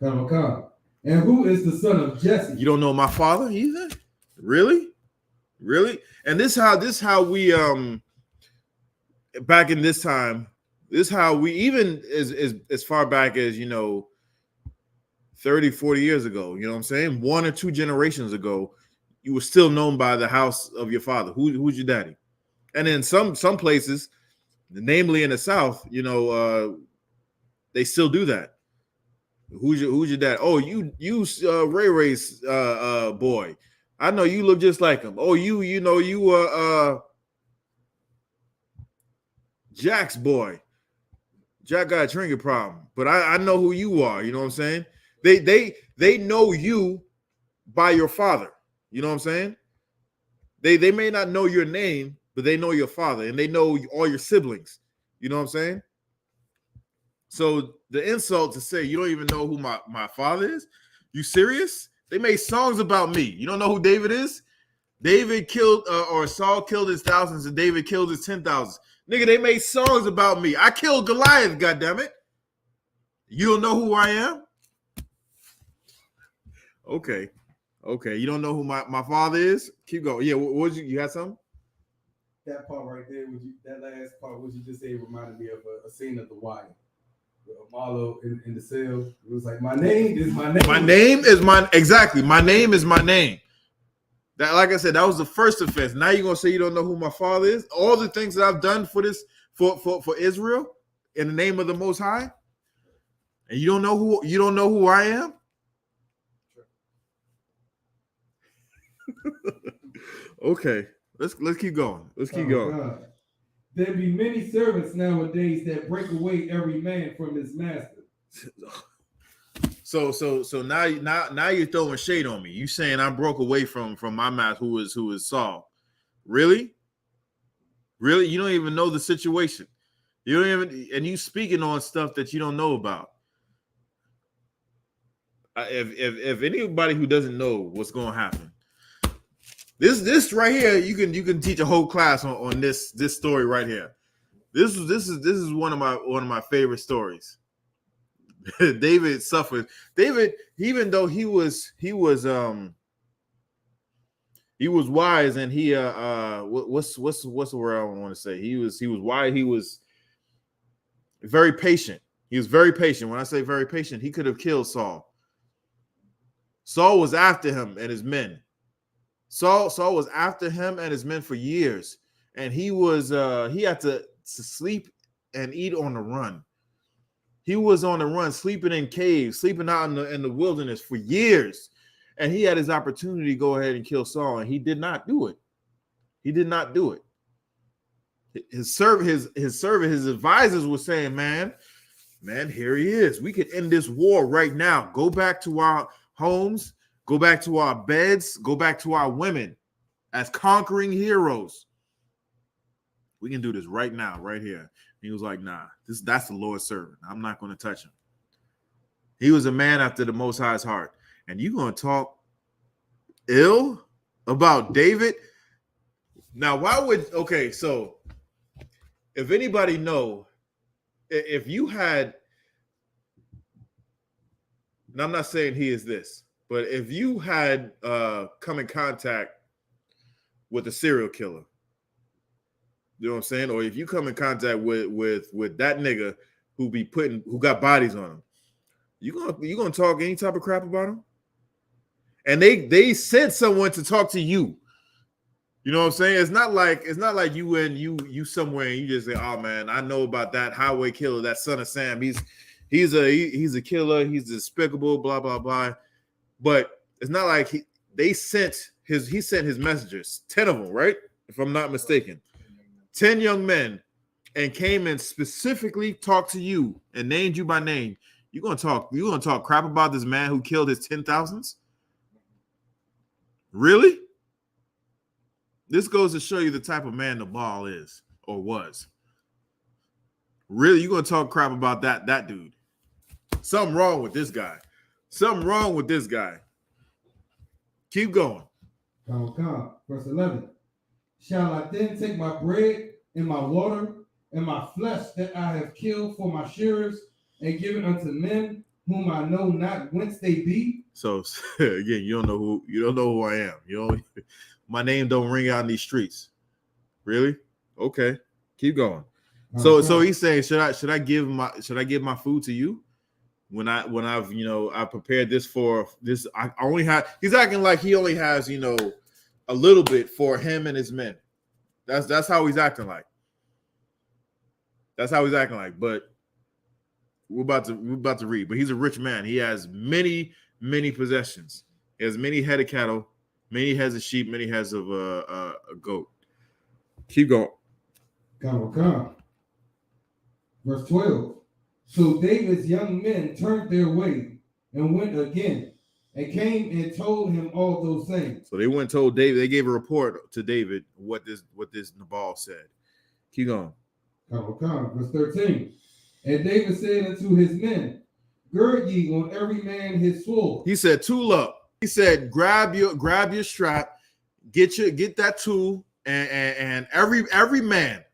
Come. And who is the son of Jesse? You don't know my father either? Really? And this how we back in this time, this is how we, even as far back as 30, 40 years ago, you know what I'm saying? 1 or 2 generations ago, you were still known by the house of your father. Who's your daddy? And in some places, namely in the South, they still do that. Who's your dad? Oh, you Ray Ray's boy. I know you look just like him. Oh, you Jack's boy. Jack got a drinking problem, but I know who you are. You know what I'm saying? They know you by your father. You know what I'm saying? They may not know your name, but they know your father, and they know all your siblings. You know what I'm saying? So the insult to say you don't even know who my father is, you serious? They made songs about me. You don't know who David is? David killed, or Saul killed his thousands, and David killed his 10,000. Nigga, they made songs about me. I killed Goliath, goddammit. You don't know who I am? Okay. You don't know who my father is? Keep going. Yeah, what you had something? That part right there, that last part, what you just said, reminded me of a scene of The Wire. Marlo in the cell. It was like, my name is my name. My name is my, exactly. My name is my name. That, like I said, that was the first offense. Now you're gonna say you don't know who my father is? All the things that I've done for this, for Israel, in the name of the Most High, and you don't know who I am? Okay, let's keep going. Let's keep going. God. There be many servants nowadays that break away every man from his master. So now you're throwing shade on me. You saying I broke away from my master, who is Saul? Really? You don't even know the situation. You don't even, and you speaking on stuff that you don't know about. If anybody who doesn't know what's going to happen, this right here, you can teach a whole class on this story right here. This is one of my favorite stories. David suffered. David, even though he was wise, and he what's the word I want to say? He was wise. He was very patient. He was very patient. When I say very patient, he could have killed Saul. Saul was after him and his men. Saul was after him and his men for years, and he had to sleep and eat on the run. He was on the run, sleeping in caves, sleeping out in the wilderness for years. And he had his opportunity to go ahead and kill Saul, and he did not do it. His advisors were saying, man, here he is. We could end this war right now. Go back to our homes, go back to our beds, go back to our women as conquering heroes. We can do this right now, right here. He was like, nah, that's the Lord's servant. I'm not going to touch him. He was a man after the Most High's heart. And you going to talk ill about David? Now, so if anybody know, if you had, and I'm not saying he is this, But if you had come in contact with a serial killer, you know what I'm saying? Or if you come in contact with that nigga who got bodies on him, you gonna talk any type of crap about him? And they sent someone to talk to you. You know what I'm saying? It's not like you somewhere and you just say, "Oh man, I know about that highway killer, that son of Sam. He's a killer. He's despicable. Blah blah blah." But it's not like he sent his messengers, 10 of them, right? If I'm not mistaken, 10 young men, and came and specifically talked to you and named you by name. You're gonna talk crap about this man who killed his 10,000s? Really? This goes to show you the type of man Nabal is or was. Really, you're gonna talk crap about that dude? Something wrong with this guy. Something wrong with this guy. Keep going. Come. Verse 11. Shall I then take my bread and my water and my flesh that I have killed for my shearers and give it unto men whom I know not whence they be? So again, you don't know who I am. My name don't ring out in these streets. Really? Okay. Keep going. So he's saying, should I give my food to you when I've prepared this for this? I only have. He's acting like he only has a little bit for him and his men. That's how he's acting like. That's how he's acting like. But we're about to read. But he's a rich man. He has many possessions. He has many head of cattle, many heads of sheep, many heads of a goat. Keep going. Come. Verse 12. So David's young men turned their way and went again and came and told him all those things. So they went and told David. They gave a report to David what this Nabal said. Keep going. Come. Verse 13. And David said unto his men, gird ye on every man his sword. He said, tool up. He said, grab your strap, get that tool, and every man.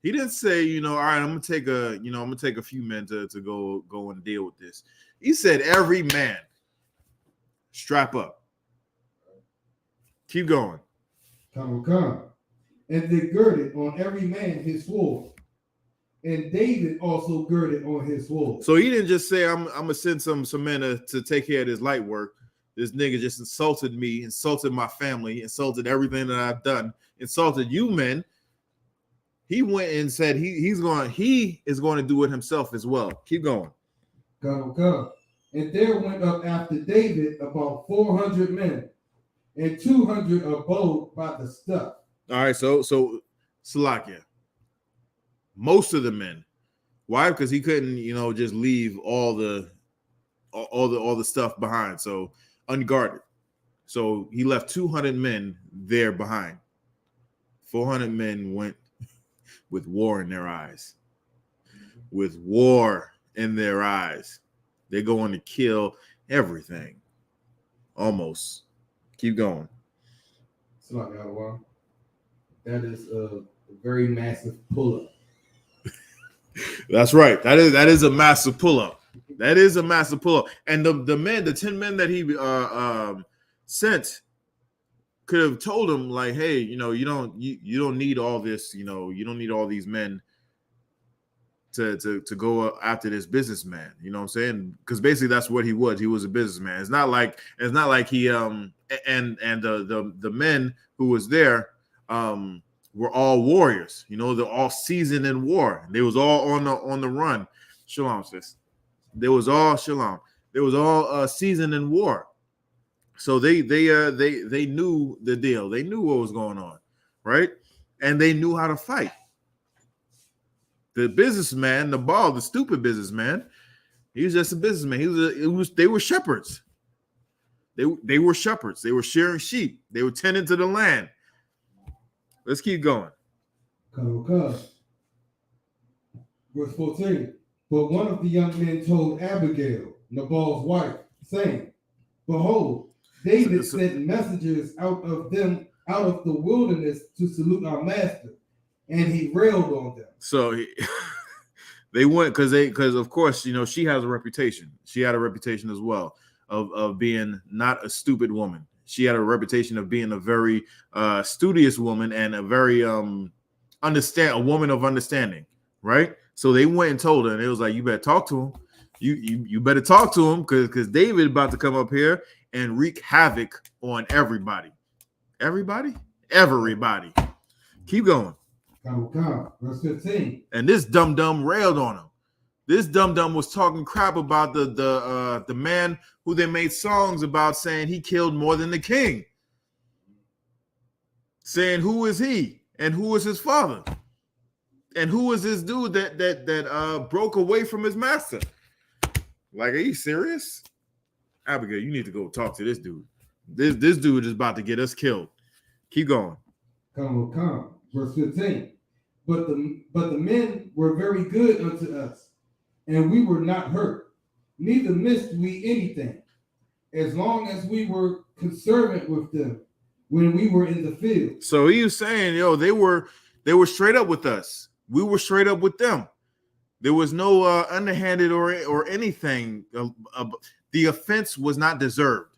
He didn't say, all right, I'm gonna take a few men to go and deal with this. He said, every man, strap up. Keep going. Come. And they girded on every man his sword. And David also girded on his sword. So he didn't just say, I'm gonna send some men to take care of this light work. This nigga just insulted me, insulted my family, insulted everything that I've done, insulted you men. He went and said he is going to do it himself as well. Keep going. Come. And there went up after David about 400 men, and 200 abode by the stuff. All right, so Salakia. Most of the men. Why? Because he couldn't, just leave all the stuff behind. So unguarded. So he left 200 men there behind. 400 men went with war in their eyes. With war in their eyes. They're going to kill everything. Almost. Keep going. That is a very massive pull-up. That's right. That is a massive pull-up. That is a massive pull-up. And the 10 men that he sent could have told him, like, hey, you don't need all this, you don't need all these men to go after this businessman. You know what I'm saying? Because basically that's what he was. He was a businessman. It's not like he and the men who was there were all warriors. They're all seasoned in war. They was all on the run. Shalom, sis. They was all shalom. They was all seasoned in war. So they knew the deal. They knew what was going on, right? And they knew how to fight. The businessman, the stupid businessman, he was just a businessman. They were shepherds. They were shepherds. They were shearing sheep. They were tending to the land. Let's keep going. Come. Verse 14. But one of the young men told Abigail, Nabal's wife, saying, behold, David sent messengers out of the wilderness to salute our master, and he railed on them. So they went because of course, she has a reputation. She had a reputation as well. of being not a stupid woman. She had a reputation of being a very studious woman and a very a woman of understanding, right? So they went and told her, and it was like, you better talk to him. You better talk to him because David about to come up here and wreak havoc on everybody. Everybody. Keep going. Come. Verse 15. And this dum-dum railed on him. This dum-dum was talking crap about the man who they made songs about, saying he killed more than the king. Saying who is he and who is his father? And who is this dude that broke away from his master? Like, are you serious? Abigail, you need to go talk to this dude. This dude is about to get us killed. Keep going. Come. Verse 15. But the men were very good unto us, and we were not hurt, neither missed we anything, as long as we were conservant with them when we were in the field. So he was saying, they were straight up with us. We were straight up with them. There was no underhanded or anything. The offense was not deserved.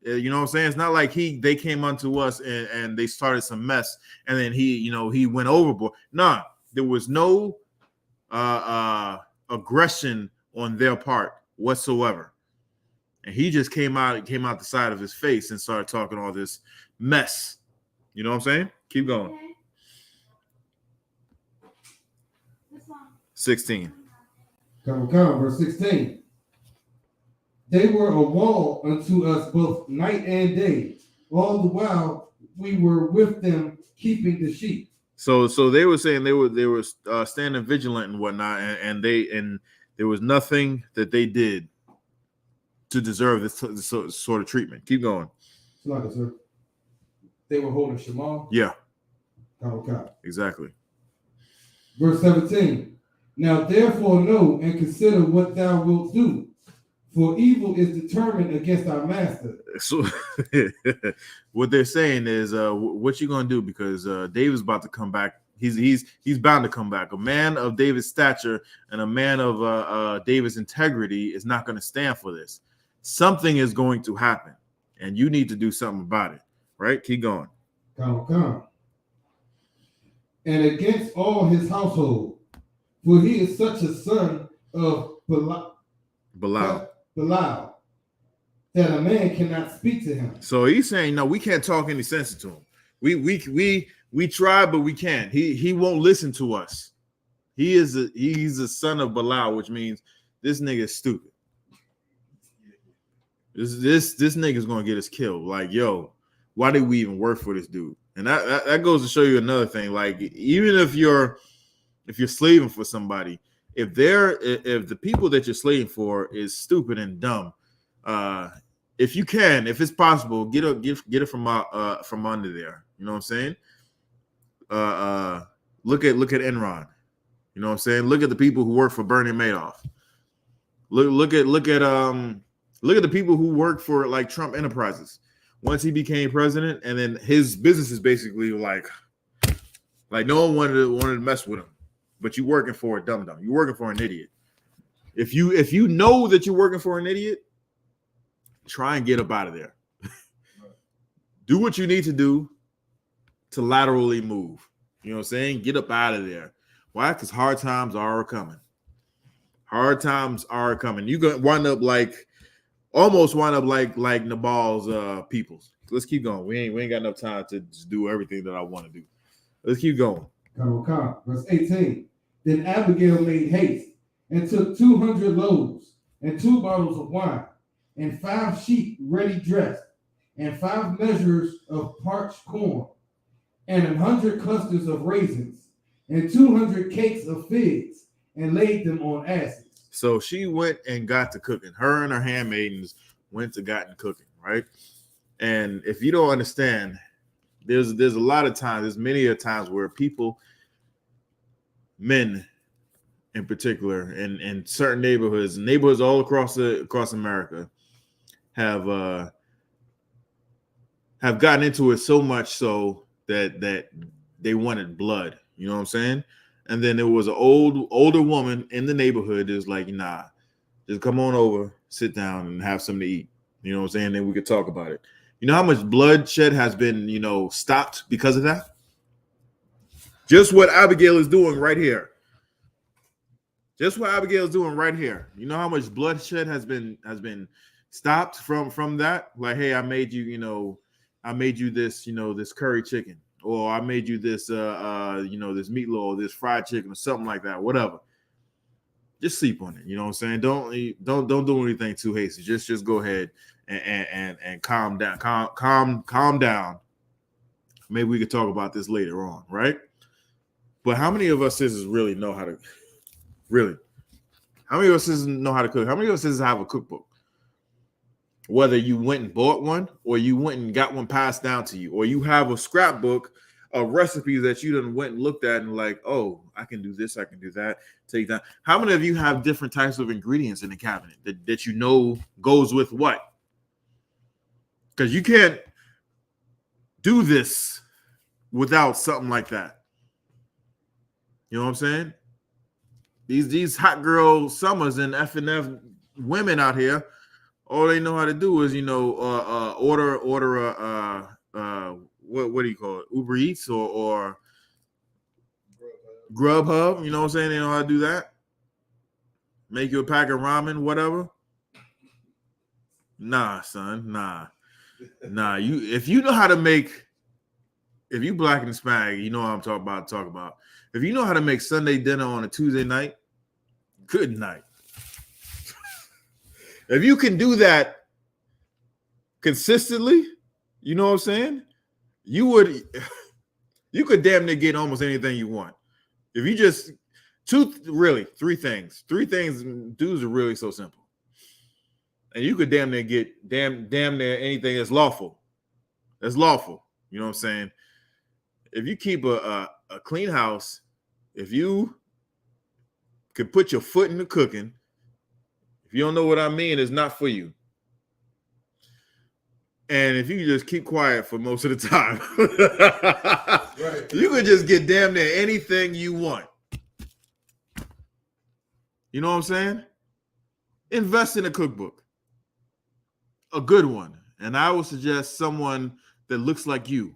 You know what I'm saying? It's not like they came unto us and they started some mess and then he went overboard. Nah, there was no aggression on their part whatsoever. And he just came out the side of his face and started talking all this mess. You know what I'm saying? Keep going. Okay. 16. Come, verse 16. They were a wall unto us both night and day, all the while we were with them keeping the sheep. So they were saying they were standing vigilant and whatnot, and there was nothing that they did to deserve this sort of treatment. Keep going. Sir. They were holding Shema. Yeah. Okay. Exactly. Verse 17. Now therefore know and consider what thou wilt do, for evil is determined against our master. So what they're saying is, what you gonna do? Because David's about to come back. He's bound to come back. A man of David's stature and a man of David's integrity is not going to stand for this. Something is going to happen, and you need to do something about it. Right? Keep going. Come. And against all his household, for he is such a son of Belial, that a man cannot speak to him. So he's saying, no, we can't talk any sense to him. We try, but we can't. He won't listen to us. He's a son of Belial, which means this nigga is stupid. This nigga is gonna get us killed. Like, yo, why did we even work for this dude? And that goes to show you another thing. Like, even if you're slaving for somebody, if the people that you're slaving for is stupid and dumb, if it's possible, get it from under there. You know what I'm saying? Look at Enron. You know what I'm saying? Look at the people who work for Bernie Madoff. Look at the people who work for like Trump Enterprises. Once he became president, and then his business is basically like no one wanted to mess with him. But you're working for a dum-dum. You're working for an idiot. If you know that you're working for an idiot, try and get up out of there. Do what you need to do to laterally move. You know what I'm saying? Get up out of there. Why? Because hard times are coming. Hard times are coming. You're gonna almost wind up like Nabal's peoples. Let's keep going. We ain't got enough time to just do everything that I want to do. Let's keep going. Come. Verse 18. Then Abigail made haste and took 200 loaves and 2 bottles of wine and 5 sheep ready dressed and 5 measures of parched corn and 100 clusters of raisins and 200 cakes of figs and laid them on asses. So she went and got to cooking. Her and her handmaidens went to got and cooking, right? And if you don't understand, there's a lot of times, there's many a times where people, men in particular, in certain neighborhoods all across America, have gotten into it so much so that they wanted blood. You know what I'm saying? And then there was an older woman in the neighborhood that was like, nah, just come on over. sit down and have something to eat. You know what I'm saying? Then we could talk about it. You know how much bloodshed has been, stopped because of that? Just what Abigail is doing right here. Just what Abigail is doing right here. You know how much bloodshed has been stopped from that? Like, hey, I made you, this, this curry chicken, or I made you this, this meatloaf, this fried chicken, or something like that. Whatever. Just sleep on it. You know what I'm saying? Don't do anything too hasty. Just go ahead and calm down. Calm down. Maybe we could talk about this later on, right? But how many of us sisters really know how to How many of us sisters know how to cook? How many of us sisters have a cookbook? Whether you went and bought one, or you went and got one passed down to you, or you have a scrapbook of recipes that you done went and looked at and like, oh, I can do this, I can do that. Take that. How many of you have different types of ingredients in the cabinet that you know goes with what? Because you can't do this without something like that. You know what I'm saying? These hot girl summers and F&F women out here, all they know how to do is, order what do you call it? Uber Eats or Grubhub. You know what I'm saying? They know how to do that. Make you a pack of ramen, whatever. Nah, son, nah. If you know how to make, if you black and Hispanic, you know what I'm talking about. If you know how to make Sunday dinner on a Tuesday night, good night. If you can do that consistently, you know what I'm saying? You could damn near get almost anything you want. If you just three things. Dudes are really so simple. And you could damn near get damn near anything that's lawful. That's lawful. You know what I'm saying? If you keep a clean house, if you could put your foot in the cooking, if you don't know what I mean, it's not for you. And if you just keep quiet for most of the time, right, you could just get damn near anything you want. You know what I'm saying? Invest in a cookbook, a good one. And I would suggest someone that looks like you.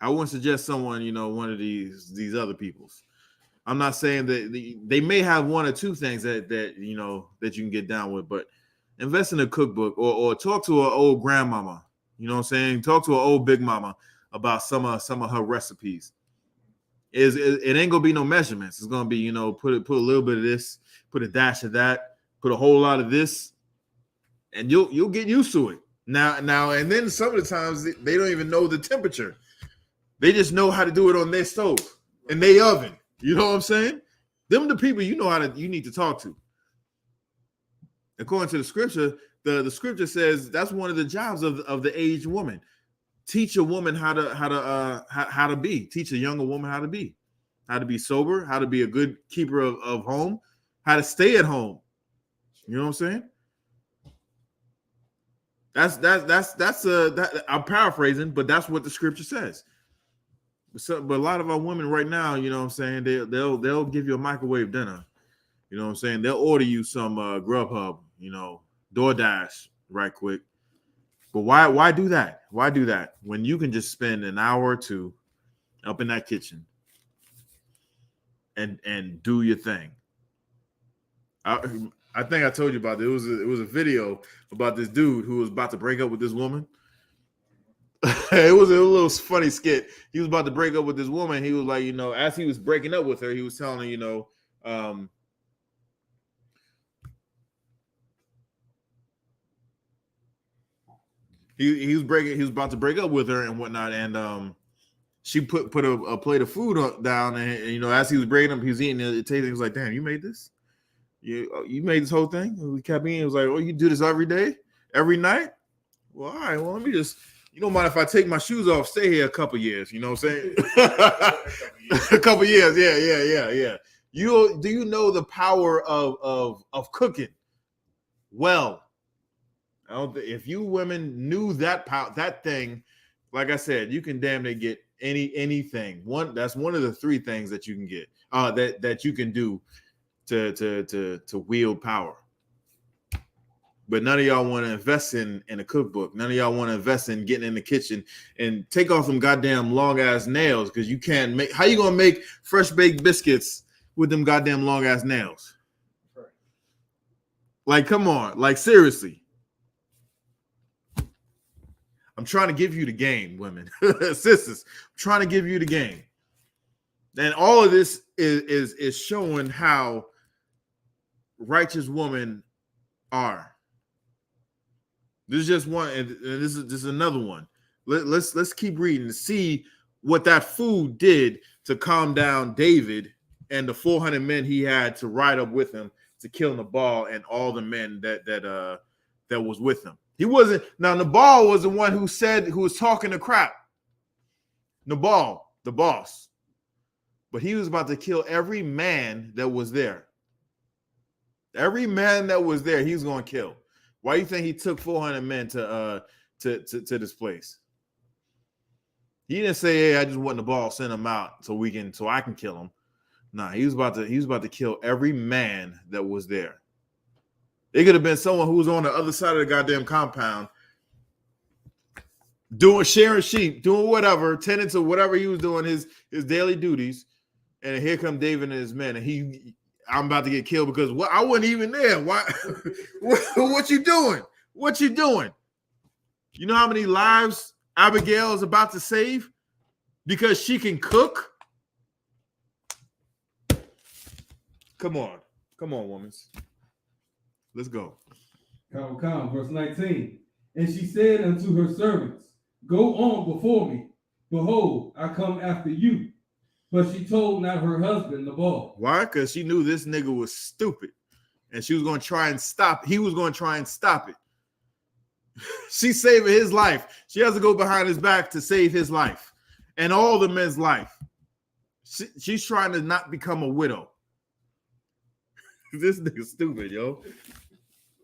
I wouldn't suggest someone, one of these other people's. I'm not saying that they may have one or two things that you can get down with, but invest in a cookbook or talk to an old grandmama. You know what I'm saying? Talk to an old big mama about some of her recipes. It ain't gonna be no measurements. It's gonna be, put a little bit of this, put a dash of that, put a whole lot of this, and you'll get used to it. Now and then some of the times they don't even know the temperature. They just know how to do it on their stove and their oven. You know what I'm saying? Them the people you need to talk to. According to the scripture, the scripture says that's one of the jobs of the aged woman. Teach a woman how to be. Teach a younger woman how to be sober, how to be a good keeper of home, how to stay at home. You know what I'm saying? I'm paraphrasing, but that's what the scripture says. But a lot of our women right now, you know what I'm saying, they'll give you a microwave dinner. You know what I'm saying? They'll order you some Grubhub, DoorDash right quick. But why do that? Why do that when you can just spend an hour or two up in that kitchen and do your thing? I think I told you about it. It was a video about this dude who was about to break up with this woman. It was a little funny skit. He was about to break up with this woman. He was like, as he was breaking up with her, he was telling her, he was about to break up with her and whatnot, and she put a plate of food down, and as he was breaking up, he was eating it. He was like, "Damn, you made this? You made this whole thing?" And we kept eating. It was like, "Oh, you do this every day, every night?" Well, all right. Well, let me just. You don't mind if I take my shoes off, stay here a couple years, you know what I'm saying? A couple years, yeah. Do you know the power of cooking? Well, if you women knew that thing, like I said, you can damn near get anything. That's one of the three things that you can get, that you can do to wield power. But none of y'all want to invest in a cookbook. None of y'all want to invest in getting in the kitchen and take off some goddamn long ass nails, because you can't make. How you gonna make fresh baked biscuits with them goddamn long ass nails? Right. Like, come on, like seriously. I'm trying to give you the game, women, sisters. I'm trying to give you the game, and all of this is showing how righteous women are. This is just one, and this is another one. Let's keep reading to see what that food did to calm down David and the 400 men he had to ride up with him to kill Nabal and all the men that was with him. He wasn't. Now Nabal was the one who was talking the crap. Nabal, the boss, but he was about to kill every man that was there. Every man that was there, he was going to kill. Why do you think he took 400 men to this place? He didn't say, "Hey, I just want Nabal, send him out so I can kill him." Nah, he was about to kill every man that was there. It could have been someone who was on the other side of the goddamn compound, sharing sheep, doing whatever, tending to whatever he was doing, his daily duties. And here come David and his men, and I'm about to get killed because what? I wasn't even there. Why? What you doing? What you doing? You know how many lives Abigail is about to save because she can cook? Come on, woman. Let's go. Come, verse 19. And she said unto her servants, "Go on before me. Behold, I come after you." But she told not her husband Nabal. Why? Because she knew this nigga was stupid, and she was going to try and stop. He was going to try and stop it. She's saving his life. She has to go behind his back to save his life and all the men's life. She's trying to not become a widow. This nigga's stupid, yo.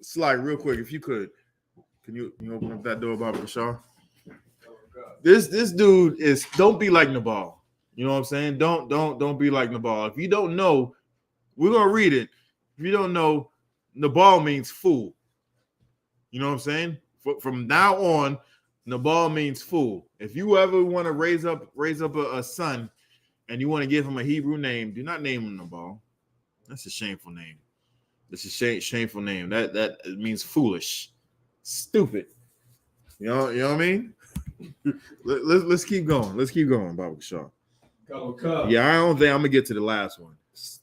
Slide real quick, if you could. Can you open up that door, Baba Bashar? This dude is. Don't be like Nabal. You know what I'm saying? Don't be like Nabal. If you don't know, we're gonna read it. If you don't know, Nabal means fool. You know what I'm saying? From now on, Nabal means fool. If you ever want to raise up a son, and you want to give him a Hebrew name, do not name him Nabal. That's a shameful name. That's a shameful name. That means foolish, stupid. You know what I mean? Let's keep going. Let's keep going, Baba Shaw. Come. Yeah, I don't think I'm gonna get to the last one.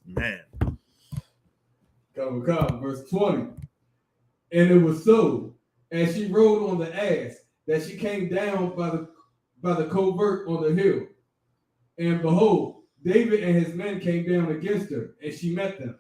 Man. Come. Verse 20. And it was so, as she rode on the ass, that she came down by the covert on the hill. And behold, David and his men came down against her, and she met them.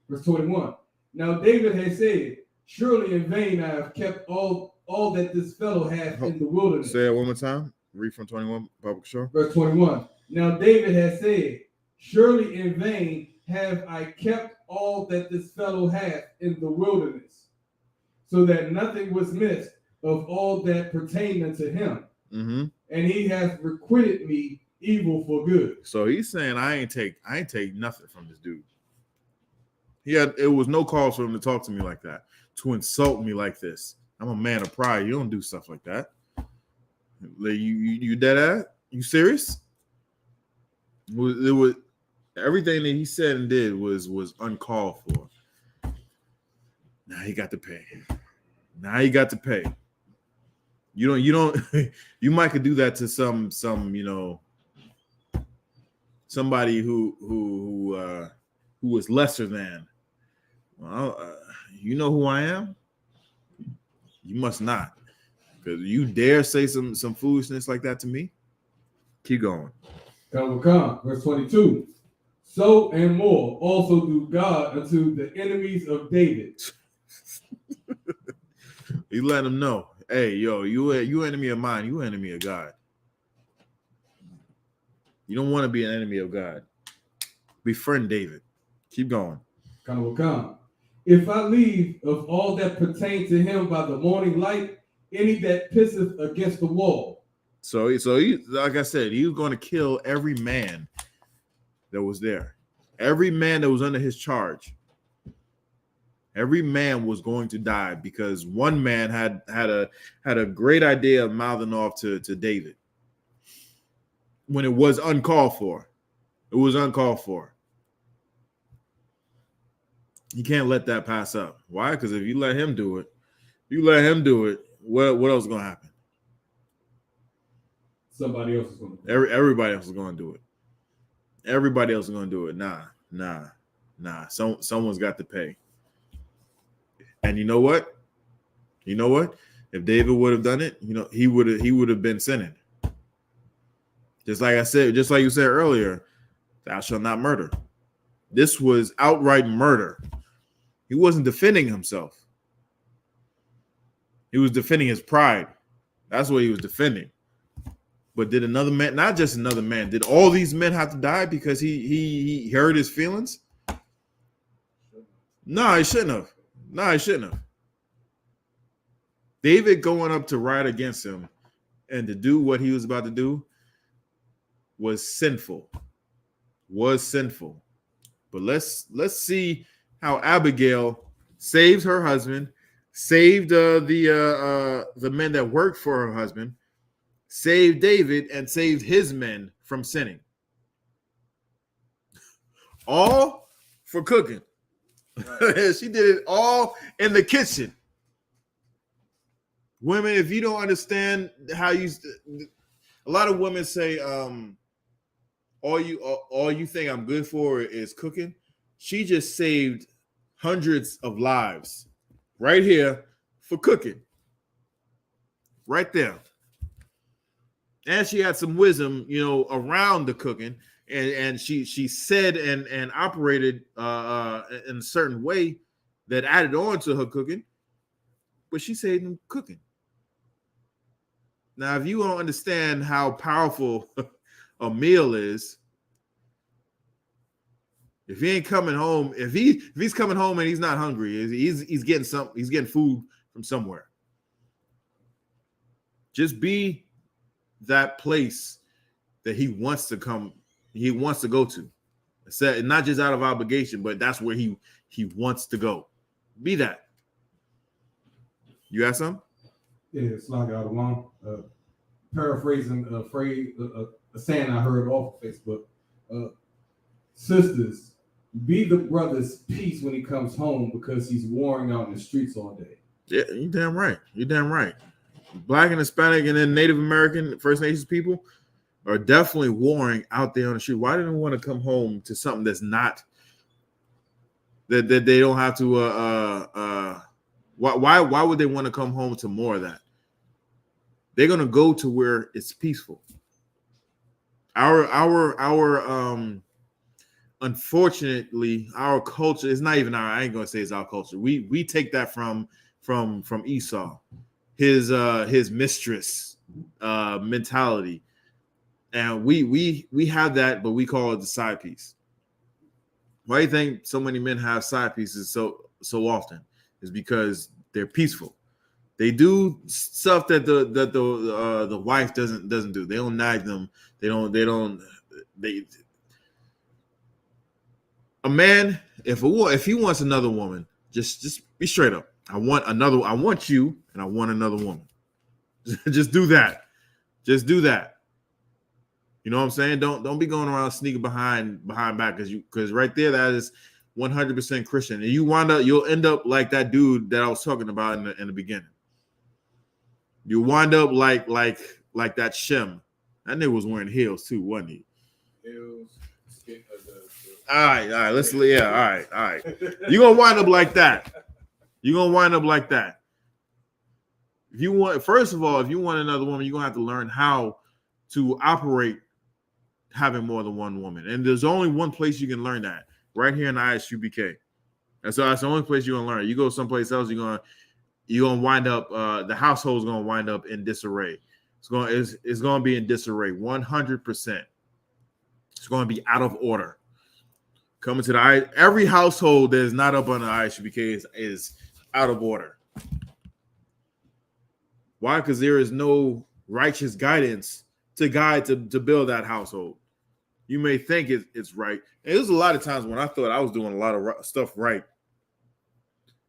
Verse 21. Now David had said, "Surely in vain I have kept all that this fellow hath in the wilderness." Say it one more time. Read from 21, Baba Shaw. Verse 21. Now David had said, "Surely in vain have I kept all that this fellow hath in the wilderness, so that nothing was missed of all that pertained unto him. Mm-hmm. And he hath requited me evil for good." So he's saying I ain't take nothing from this dude. It was no cause for him to talk to me like that, to insult me like this. I'm a man of pride. You don't do stuff like that. You dead ass? You serious? It was everything that he said and did was uncalled for. Now he got to pay. You don't you might could do that to some somebody who was lesser than. Well, you know who I am? You must not, because you dare say some foolishness like that to me. Keep going. Come. Verse 22. So and more also do God unto the enemies of David. You let them know, hey, yo, you enemy of mine, you enemy of God. You don't want to be an enemy of God. Befriend David. Keep going. Come. If I leave of all that pertain to him by the morning light, any that pisseth against the wall. So he, like I said, he was going to kill every man that was there. Every man that was under his charge. Every man was going to die because one man had a great idea of mouthing off to David when it was uncalled for. It was uncalled for. You can't let that pass up. Why? Because if you let him do it, what else is going to happen? Somebody else is going to do it. Everybody else is going to do it. Everybody else is going to do it. Nah. Someone's got to pay. And you know what? If David would have done it, he would have been sinning. Just like I said, just like you said earlier, thou shalt not murder. This was outright murder. He wasn't defending himself. He was defending his pride. That's what he was defending. But did another man, not just another man, did all these men have to die because he hurt his feelings? No, he shouldn't have. David going up to ride against him and to do what he was about to do was sinful. But let's see how Abigail saves her husband, saved the men that worked for her husband, saved David, and saved his men from sinning. All for cooking. Right. She did it all in the kitchen. Women, if you don't understand how a lot of women say, all you think I'm good for is cooking. She just saved hundreds of lives right here for cooking. Right there. And she had some wisdom, around the cooking. And she said and operated in a certain way that added on to her cooking. But she saved them cooking. Now, if you don't understand how powerful a meal is, if he ain't coming home, if he's coming home and he's not hungry, he's getting food from somewhere. Just be that place that he wants to go to. Not just out of obligation, but that's where he wants to go. Be that. You have some? Yeah, it's like out of one. Paraphrasing a phrase, a saying I heard off of Facebook. Sisters, be the brother's peace when he comes home because he's warring out in the streets all day. Yeah, you're damn right. Black and Hispanic and then Native American, First Nations people are definitely warring out there on the street. Why do they want to come home to something that's not that they don't have to why would they want to come home to more of that? They're gonna go to where it's peaceful. Our unfortunately, our culture is not even I ain't gonna say it's our culture. We take that from Esau, his mistress mentality, and we have that, but we call it the side piece. Why do you think so many men have side pieces so often? Is because they're peaceful. They do stuff that the wife doesn't do. They don't nag them. A man, if he wants another woman, just be straight up. I want you, and I want another woman. Just do that. Just do that. You know what I'm saying? Don't be going around sneaking behind back because right there that is 100% Christian, and you'll end up like that dude that I was talking about in the beginning. You wind up like that Shem. That nigga was wearing heels too, wasn't he? Heels. All right. All right. You're gonna wind up like that. If you want another woman, you're gonna have to learn how to operate having more than one woman. And there's only one place you can learn that, right here in I.S.U.P.K. And so that's the only place you're gonna learn. You go someplace else, you're gonna wind up the household's gonna wind up in disarray. It's gonna be in disarray 100%. It's gonna be out of order. Coming to every household that is not up on the I.S.U.P.K is out of order. Why? Because there is no righteous guidance to build that household. You may think it's right. And there's a lot of times when I thought I was doing a lot of stuff right.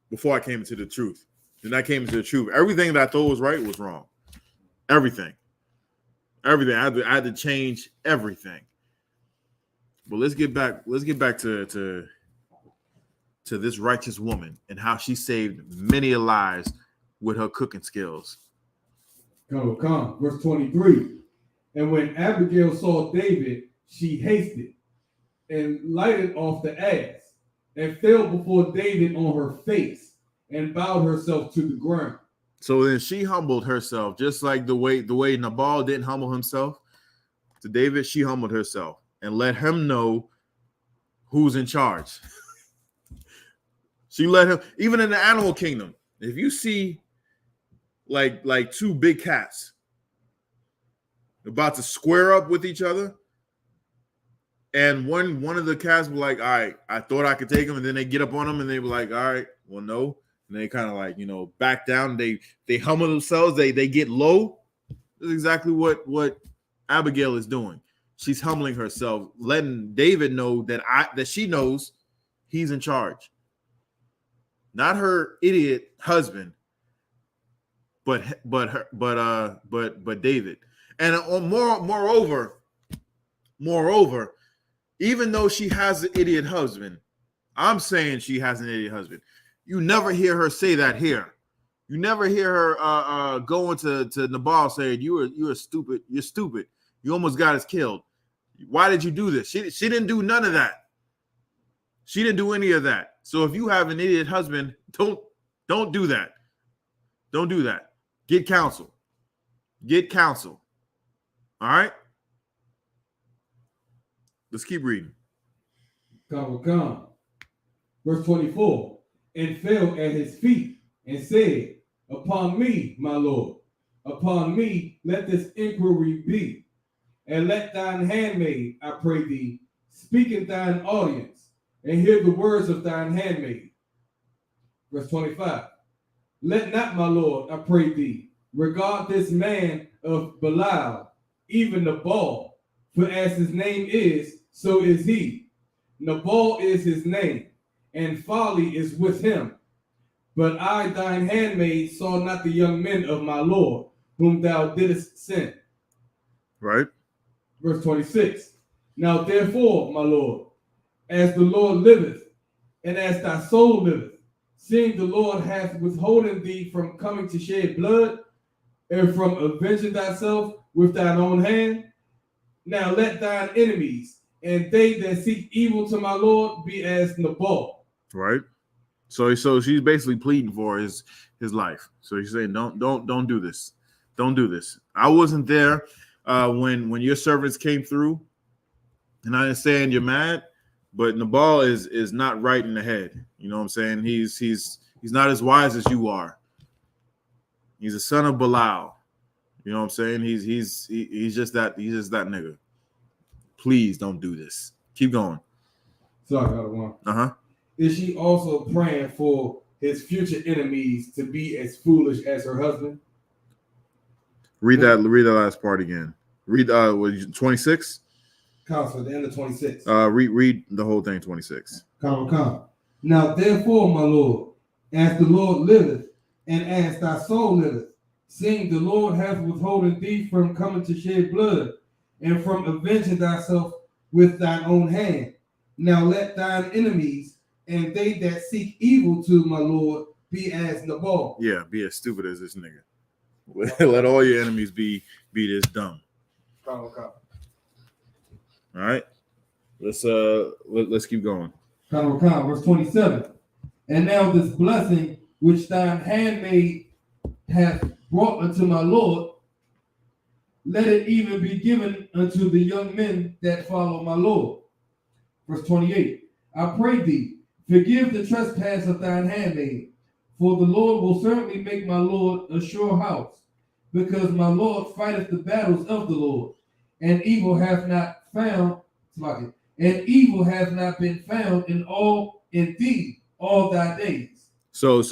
before I came into the truth. Then I came into the truth. Everything that I thought was right was wrong. Everything. I had to change everything. But let's get back to this righteous woman and how she saved many lives with her cooking skills. Come. Verse 23. And when Abigail saw David, she hasted and lighted off the ass and fell before David on her face and bowed herself to the ground. So then she humbled herself, just like the way Nabal didn't humble himself to David. She humbled herself and let him know who's in charge. She let him, even in the animal kingdom, if you see like two big cats about to square up with each other, and one of the cats be like, all right, I thought I could take him, and then they get up on him and they be like, all right, well, no. And they kind of like, back down. They humble themselves. They get low. That's exactly what Abigail is doing. She's humbling herself, letting David know that she knows he's in charge. Not her idiot husband, but David. And moreover, even though she has an idiot husband, I'm saying she has an idiot husband. You never hear her say that here. You never hear her go into Nabal saying, you're stupid. You're stupid. You almost got us killed. Why did you do this? She didn't do none of that. She didn't do any of that. So if you have an idiot husband, don't do that. Don't do that. Get counsel. Get counsel. All right? Let's keep reading. Come. Verse 24. And fell at his feet and said, upon me, my Lord, upon me let this inquiry be. And let thine handmaid, I pray thee, speak in thine audience, and hear the words of thine handmaid. Verse 25. Let not, my Lord, I pray thee, regard this man of Belial, even Nabal, for as his name is, so is he. Nabal is his name, and folly is with him. But I, thine handmaid, saw not the young men of my Lord, whom thou didst send. Right. Verse 26. Now therefore, my Lord, as the Lord liveth, and as thy soul liveth, seeing the Lord hath withholden thee from coming to shed blood, and from avenging thyself with thine own hand, now let thine enemies and they that seek evil to my Lord be as Nabal. Right. So she's basically pleading for his life. So he's saying, don't do this. Don't do this. I wasn't there when your servants came through, and I understand you're mad, but Nabal is not right in the head. You know what I'm saying? He's not as wise as you are. He's a son of Belial. You know what I'm saying? He's just that nigga. Please don't do this. Keep going. Sorry, other one. Is she also praying for his future enemies to be as foolish as her husband? Read that last part again. Read 26. Counsel, the end of 26. Read the whole thing, 26. Come. Now therefore, my Lord, as the Lord liveth, and as thy soul liveth, seeing the Lord hath withholden thee from coming to shed blood, and from avenging thyself with thine own hand. Now let thine enemies and they that seek evil to my Lord be as Nabal. Yeah, be as stupid as this nigga. Let all your enemies be this dumb. Come. All right. Let's keep going. Come. Verse 27. And now this blessing which thine handmaid hath brought unto my Lord, let it even be given unto the young men that follow my Lord. Verse 28. I pray thee, forgive the trespass of thine handmaid, for the Lord will certainly make my Lord a sure house, because my Lord fighteth the battles of the Lord, and evil hath not been found in thee all thy days. So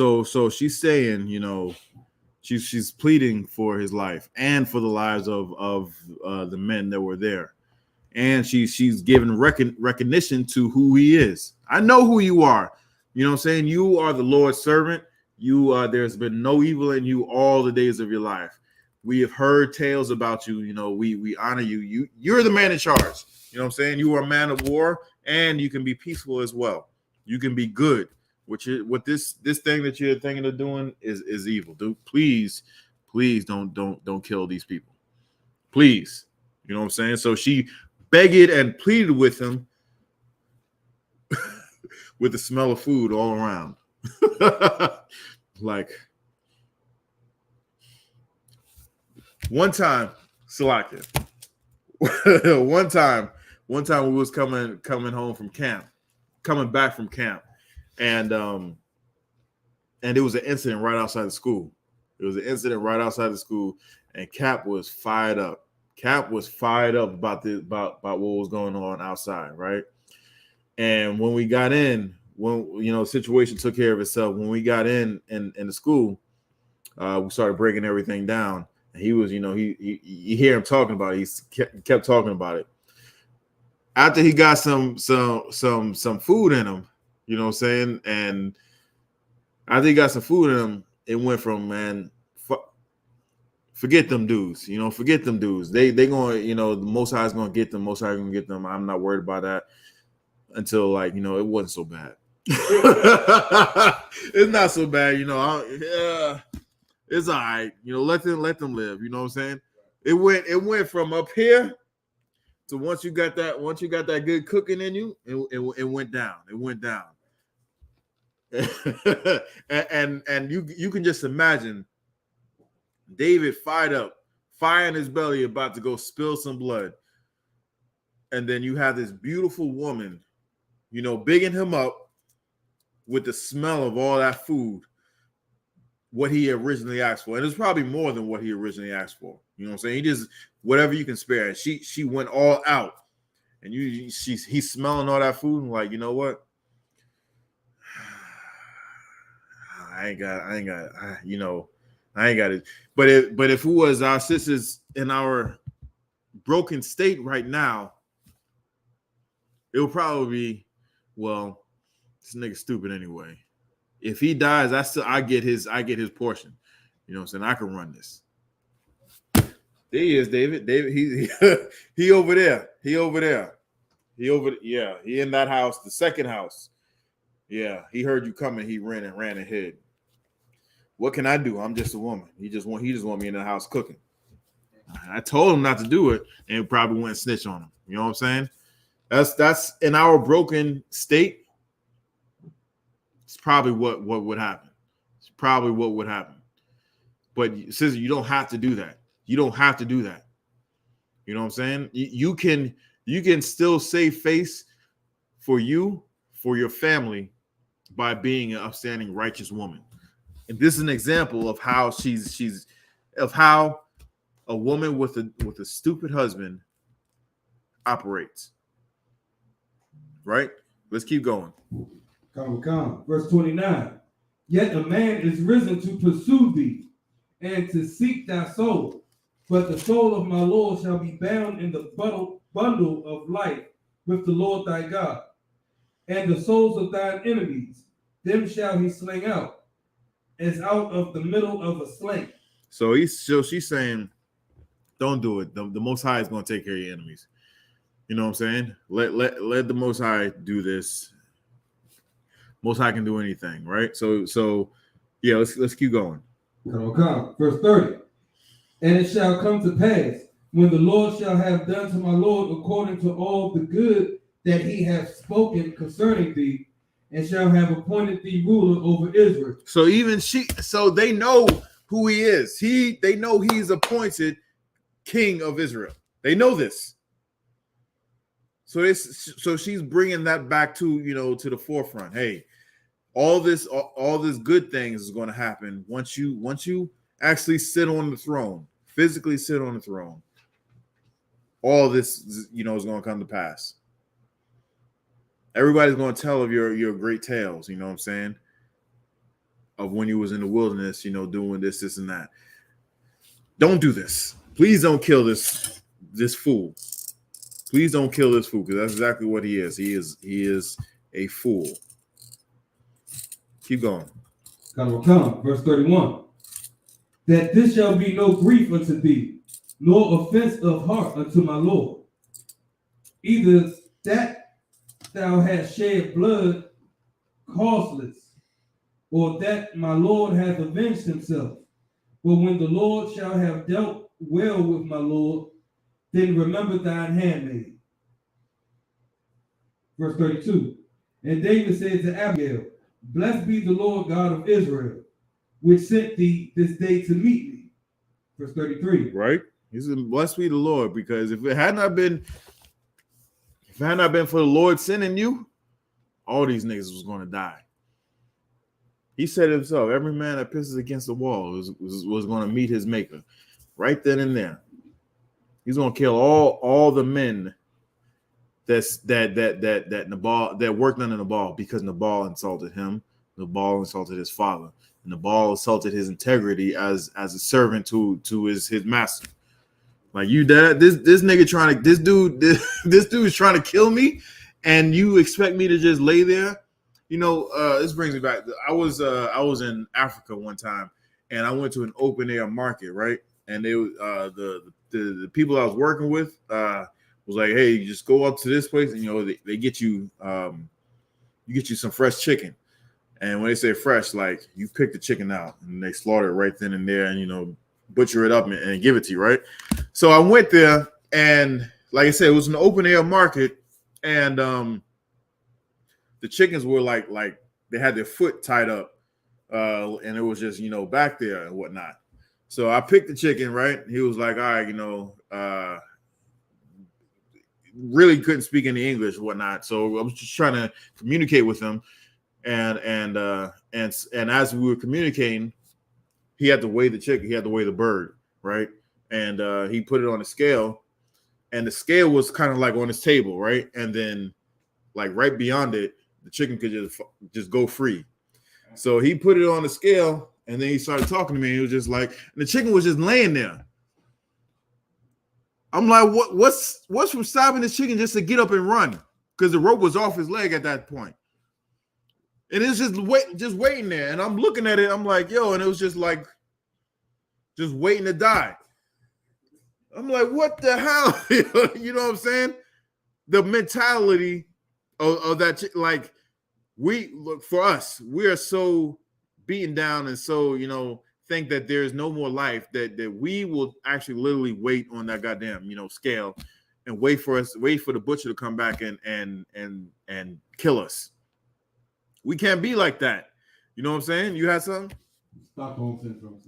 she's saying, she's pleading for his life and for the lives of the men that were there. And she's given recognition to who he is. I know who you are. You know what I'm saying? You are the Lord's servant. There's been no evil in you all the days of your life. We have heard tales about you. You know, we honor you. You're the man in charge. You know what I'm saying? You are a man of war, and you can be peaceful as well. You can be good. What this thing that you're thinking of doing is evil. Dude, please don't kill these people. Please. You know what I'm saying? So she begged and pleaded with him with the smell of food all around. Like one time, Salakia. one time we was coming home from camp, coming back from camp, and there was an incident right outside the school. There was an incident right outside the school, and Cap was fired up. Cap was fired up about what was going on outside, right? And when we got in, the situation took care of itself. When we got in the school, we started breaking everything down. And he was, you hear him talking about it. He kept talking about it. After he got some food in him, you know what I'm saying? And after he got some food in him, it went from, man, forget them dudes. Forget them dudes. They going, the Most High is going to get them. Most High is going to get them. I'm not worried about that until, it wasn't so bad. It's not so bad, it's all right. Let them live. You know what I'm saying? It went from up here to once you got that good cooking in you, it went down. It went down. and you can just imagine David fired up, fire in his belly, about to go spill some blood. And then you have this beautiful woman, bigging him up with the smell of all that food, what he originally asked for. And it's probably more than what he originally asked for. You know what I'm saying? He just, whatever you can spare. And she went all out. And he's smelling all that food and like, you know what? I ain't got it. But if it was our sisters in our broken state right now, it would probably be, well, this nigga stupid anyway. If he dies, I get his portion. You know what I'm saying? I can run this. There he is, David. He over there. He in that house, the second house. Yeah, he heard you coming. He ran and hid. What can I do? I'm just a woman. He just want me in the house cooking. I told him not to do it, and probably went and snitch on him. You know what I'm saying? That's in our broken state. It's probably what would happen. It's probably what would happen. But sister, you don't have to do that. You don't have to do that. You know what I'm saying? You can still save face for you, for your family, by being an upstanding, righteous woman. And this is an example of how how a woman with a stupid husband operates. Right? Let's keep going. Come. Verse 29. Yet a man is risen to pursue thee and to seek thy soul. But the soul of my Lord shall be bound in the bundle of life with the Lord thy God. And the souls of thine enemies, them shall he sling out, as out of the middle of a sling. So she's saying, don't do it. The Most High is going to take care of your enemies. You know what I'm saying? Let the Most High do this. Most High can do anything, right? So yeah, let's keep going. Come. Verse 30. And it shall come to pass, when the Lord shall have done to my Lord according to all the good that he hath spoken concerning thee, and shall have appointed thee ruler over Israel. So they know who he is. They know he's appointed king of Israel. They know this. So she's bringing that back to the forefront. Hey, all this good things is going to happen once you actually sit on the throne, physically sit on the throne. All this is going to come to pass. Everybody's going to tell of your great tales, you know what I'm saying? Of when you was in the wilderness, doing this and that. Don't do this. Please don't kill this fool. Please don't kill this fool, because that's exactly what he is. He is a fool. Keep going. Verse 31. That this shall be no grief unto thee, nor offense of heart unto my Lord. Either that thou hast shed blood causeless, or that my Lord hath avenged himself. But when the Lord shall have dealt well with my Lord, then remember thine handmaid. Verse 32. And David said to Abigail, Blessed be the Lord God of Israel, which sent thee this day to meet me. Verse 33. Right? He said, Blessed be the Lord, because if it had not been for the Lord sending you, all these niggas was going to die. He said it himself, every man that pisses against the wall was going to meet his maker right then and there. He's going to kill all the men that Nabal that worked under Nabal, because Nabal insulted him, Nabal insulted his father, and Nabal insulted his integrity as a servant to his master. Like, you dad, this nigga trying to this dude is trying to kill me, and you expect me to just lay there? You know, this brings me back. I was in Africa one time, and I went to an open air market, right? And they the people I was working with was like, hey, you just go up to this place, and you know they get you you get you some fresh chicken. And when they say fresh, like, you pick the chicken out and they slaughter it right then and there, and, you know, butcher it up and give it to you, right? So I went there, and like I said, it was an open air market, and the chickens were like they had their foot tied up, and it was just, you know, back there and whatnot. So I picked the chicken, right? He was like, all right, you know, really couldn't speak any English and whatnot. So I was just trying to communicate with him. And as we were communicating, he had to weigh the chicken, he had to weigh the bird, right? And he put it on a scale, and the scale was kind of like on his table, right? And then, like, right beyond it, the chicken could just go free. So he put it on the scale, and then he started talking to me. And he was just like, and the chicken was just laying there. I'm like, what's from stopping this chicken just to get up and run? Because the rope was off his leg at that point. And it's just waiting there. And I'm looking at it. I'm like, yo, and it was just like, just waiting to die. I'm like, what the hell? You know what I'm saying? The mentality of that, like, for us, we are so beaten down and so, you know, think that there's no more life, that we will actually literally wait on that goddamn, you know, scale and wait for the butcher to come back and kill us. We can't be like that. You know what I'm saying? You had something? Stockholm syndrome.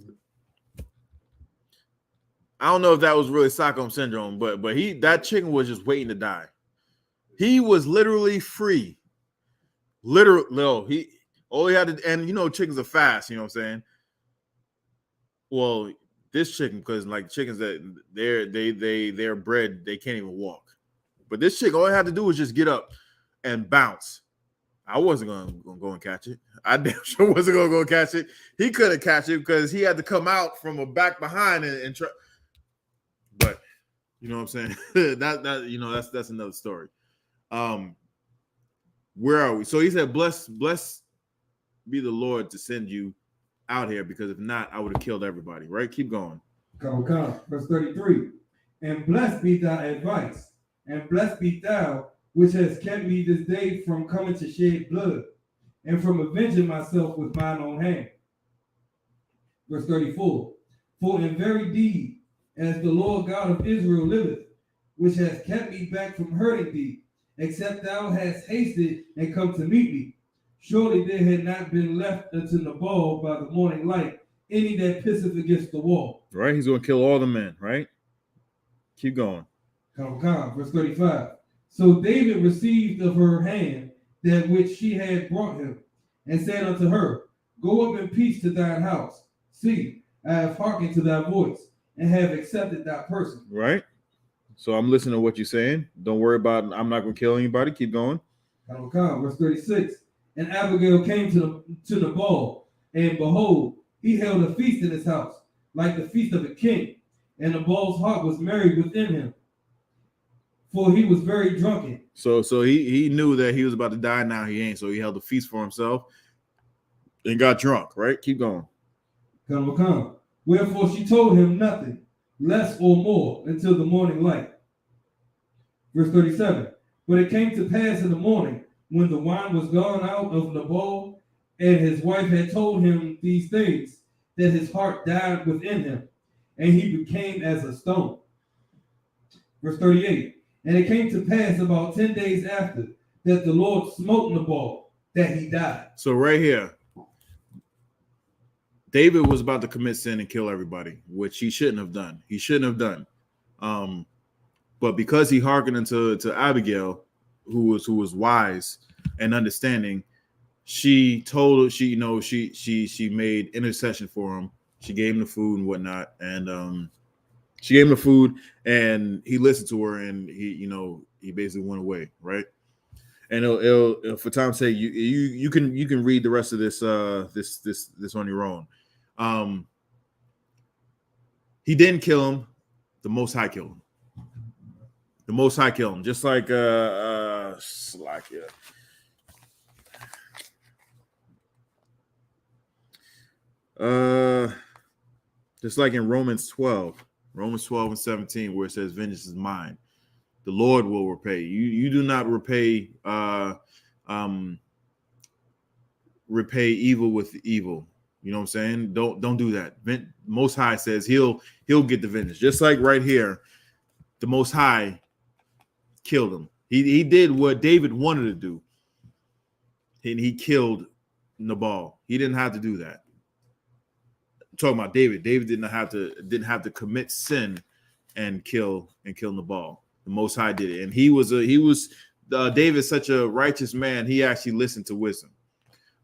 I don't know if that was really Stockholm syndrome, but that chicken was just waiting to die. He was literally free. Literally, no, all he had to, and you know, chickens are fast, you know what I'm saying? Well, this chicken, because like chickens that they're bred, they can't even walk. But this chicken, all I had to do was just get up and bounce. I wasn't gonna go and catch it. I damn sure wasn't gonna go catch it. He couldn't catch it because he had to come out from a back behind and try. But you know what I'm saying? that you know, that's another story. Where are we? So he said, bless be the Lord to send you out here, because if not, I would have killed everybody. Right? Keep going. Come. Verse 33. And blessed be thy advice, and blessed be thou which has kept me this day from coming to shed blood, and from avenging myself with mine own hand. Verse 34. For in very deed, as the Lord God of Israel liveth, which has kept me back from hurting thee, except thou hast hasted and come to meet me, surely there had not been left unto Nabal by the morning light any that pisseth against the wall. Right? He's going to kill all the men, right? Keep going. Come. Verse 35. So David received of her hand that which she had brought him, and said unto her, Go up in peace to thine house. See, I have hearkened to thy voice, and have accepted thy person. Right? So I'm listening to what you're saying. Don't worry about it. I'm not going to kill anybody. Keep going. Come. Verse 36. And Abigail came to Nabal, and behold, he held a feast in his house, like the feast of a king. And Nabal's heart was merry within him, for he was very drunken. So he knew that he was about to die. Now he ain't. So he held a feast for himself. And got drunk, right? Keep going. Come. Wherefore she told him nothing, less or more, until the morning light. Verse 37. But it came to pass in the morning, when the wine was gone out of Nabal, and his wife had told him these things, that his heart died within him, and he became as a stone. Verse 38. And it came to pass about 10 days after, that the Lord smote Nabal, that he died. So right here, David was about to commit sin and kill everybody, which he shouldn't have done. He shouldn't have done. But because he hearkened to Abigail, who was wise and understanding, she made intercession for him. She gave him the food and whatnot, and she gave him the food, and he listened to her, and he basically went away, right? And it'll for time's sake, you can read the rest of this on your own. He didn't kill him. The Most High killed him. The Most High killed him, just like Slakia. Just like in Romans 12 and 17, where it says, "Vengeance is mine; the Lord will repay." You do not repay evil with evil. You know what I'm saying? Don't do that. Most High says he'll get the vengeance. Just like right here, the Most High killed him. He did what David wanted to do, and he killed Nabal. He didn't have to do that. I'm talking about David. David didn't have to commit sin and kill Nabal. The Most High did it, and David's such a righteous man. He actually listened to wisdom.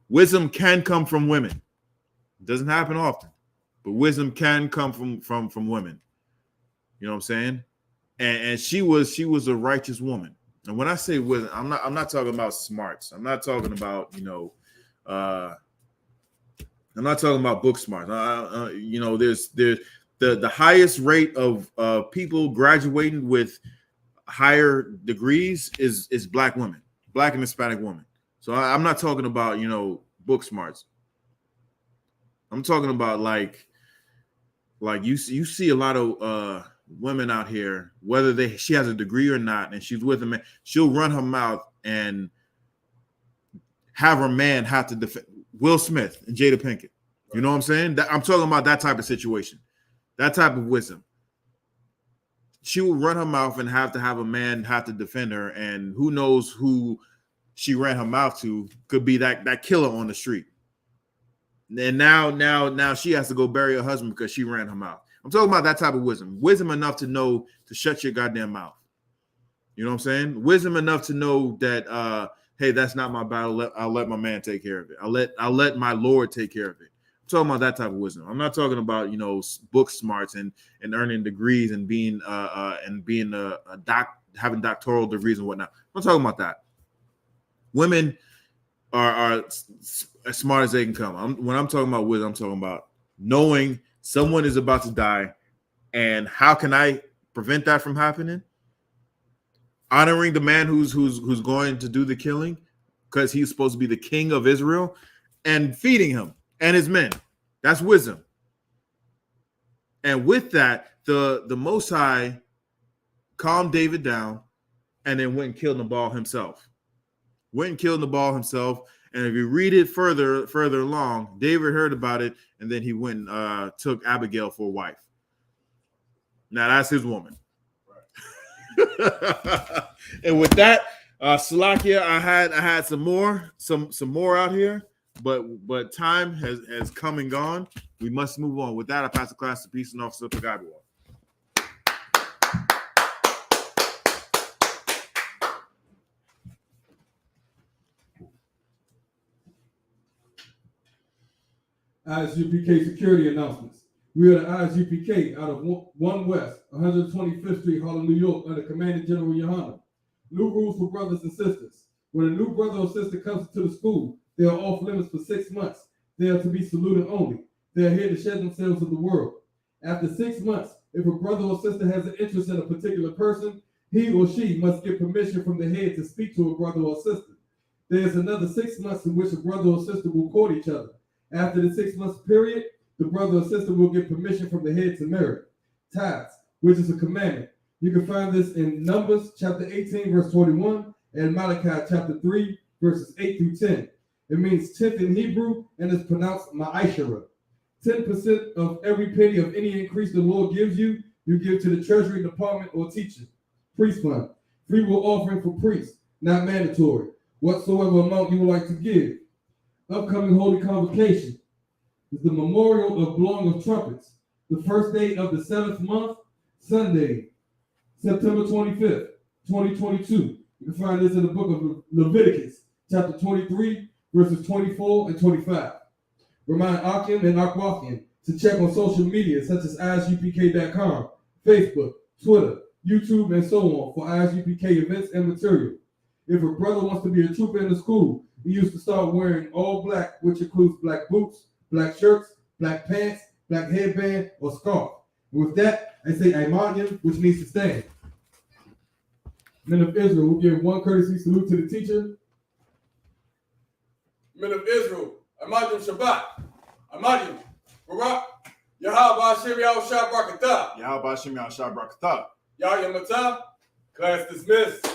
Wisdom can come from women. It doesn't happen often, but wisdom can come from women. You know what I'm saying? And she was a righteous woman. And when I say wisdom, I'm not talking about smarts. I'm not talking about I'm not talking about book smarts. There's the highest rate of people graduating with higher degrees is Black women, Black and Hispanic women. So I'm not talking about book smarts. I'm talking about like you see a lot of women out here, whether she has a degree or not, and she's with a man, she'll run her mouth and have her man have to defend Will Smith and Jada Pinkett. You know what I'm saying? I'm talking about that type of situation, that type of wisdom. She will run her mouth and have to have a man have to defend her, and who knows who she ran her mouth to? Could be that killer on the street. And now she has to go bury her husband because she ran her mouth. I'm talking about that type of wisdom. Wisdom enough to know to shut your goddamn mouth. You know what I'm saying? Wisdom enough to know that hey, that's not my battle. I'll let my man take care of it. I'll let my Lord take care of it. I'm talking about that type of wisdom. I'm not talking about book smarts and earning degrees and being having doctoral degrees and whatnot. I'm not talking about that. Women are as smart as they can come. When I'm talking about wisdom, I'm talking about knowing someone is about to die, and how can I prevent that from happening? Honoring the man who's going to do the killing, because he's supposed to be the king of Israel, and feeding him and his men. That's wisdom. And with that, the Most High calmed David down, and then went and killed Nabal himself. And if you read it further along, David heard about it, and then he went and took Abigail for a wife. Now that's his woman. Right. And with that, Salakia, I had some more out here, but time has come and gone. We must move on. With that, I pass the class to Peace and Officer Pagabua. I.S.U.P.K. security announcements. We are the I.S.U.P.K. out of 1 West, 125th Street, Harlem, New York, under Commanding General Yahanna. New rules for brothers and sisters. When a new brother or sister comes to the school, they are off limits for 6 months. They are to be saluted only. They are here to shed themselves of the world. After 6 months, if a brother or sister has an interest in a particular person, he or she must get permission from the head to speak to a brother or sister. There is another 6 months in which a brother or sister will court each other. After the 6 months period, the brother or sister will get permission from the head to marry. Tithes, which is a commandment. You can find this in Numbers chapter 18, verse 21, and Malachi chapter 3, verses 8 through 10. It means 10th in Hebrew and is pronounced ma'ashara. 10% of every penny of any increase the Lord gives you, you give to the treasury department or teacher. Priest fund, free will offering for priests, not mandatory. Whatsoever amount you would like to give. Upcoming holy convocation is the memorial of blowing of trumpets, the first day of the 7th month, Sunday, September 25th, 2022. You can find this in the book of Leviticus, chapter 23, verses 24 and 25. Remind Akim and Akwafian to check on social media such as ISUPK.com, Facebook, Twitter, YouTube, and so on for I.S.U.P.K events and material. If a brother wants to be a trooper in the school, he used to start wearing all black, which includes black boots, black shirts, black pants, black headband, or scarf. And with that, I say Imanian, which means to stand. Men of Israel will give one courtesy salute to the teacher. Men of Israel, Imanian Shabbat, Imanian Barak, Yahweh Hashem Yahweh Shah Barakatah, Yahweh Hashem Yahweh Shah Barakatah. Yahya Matah, class dismissed.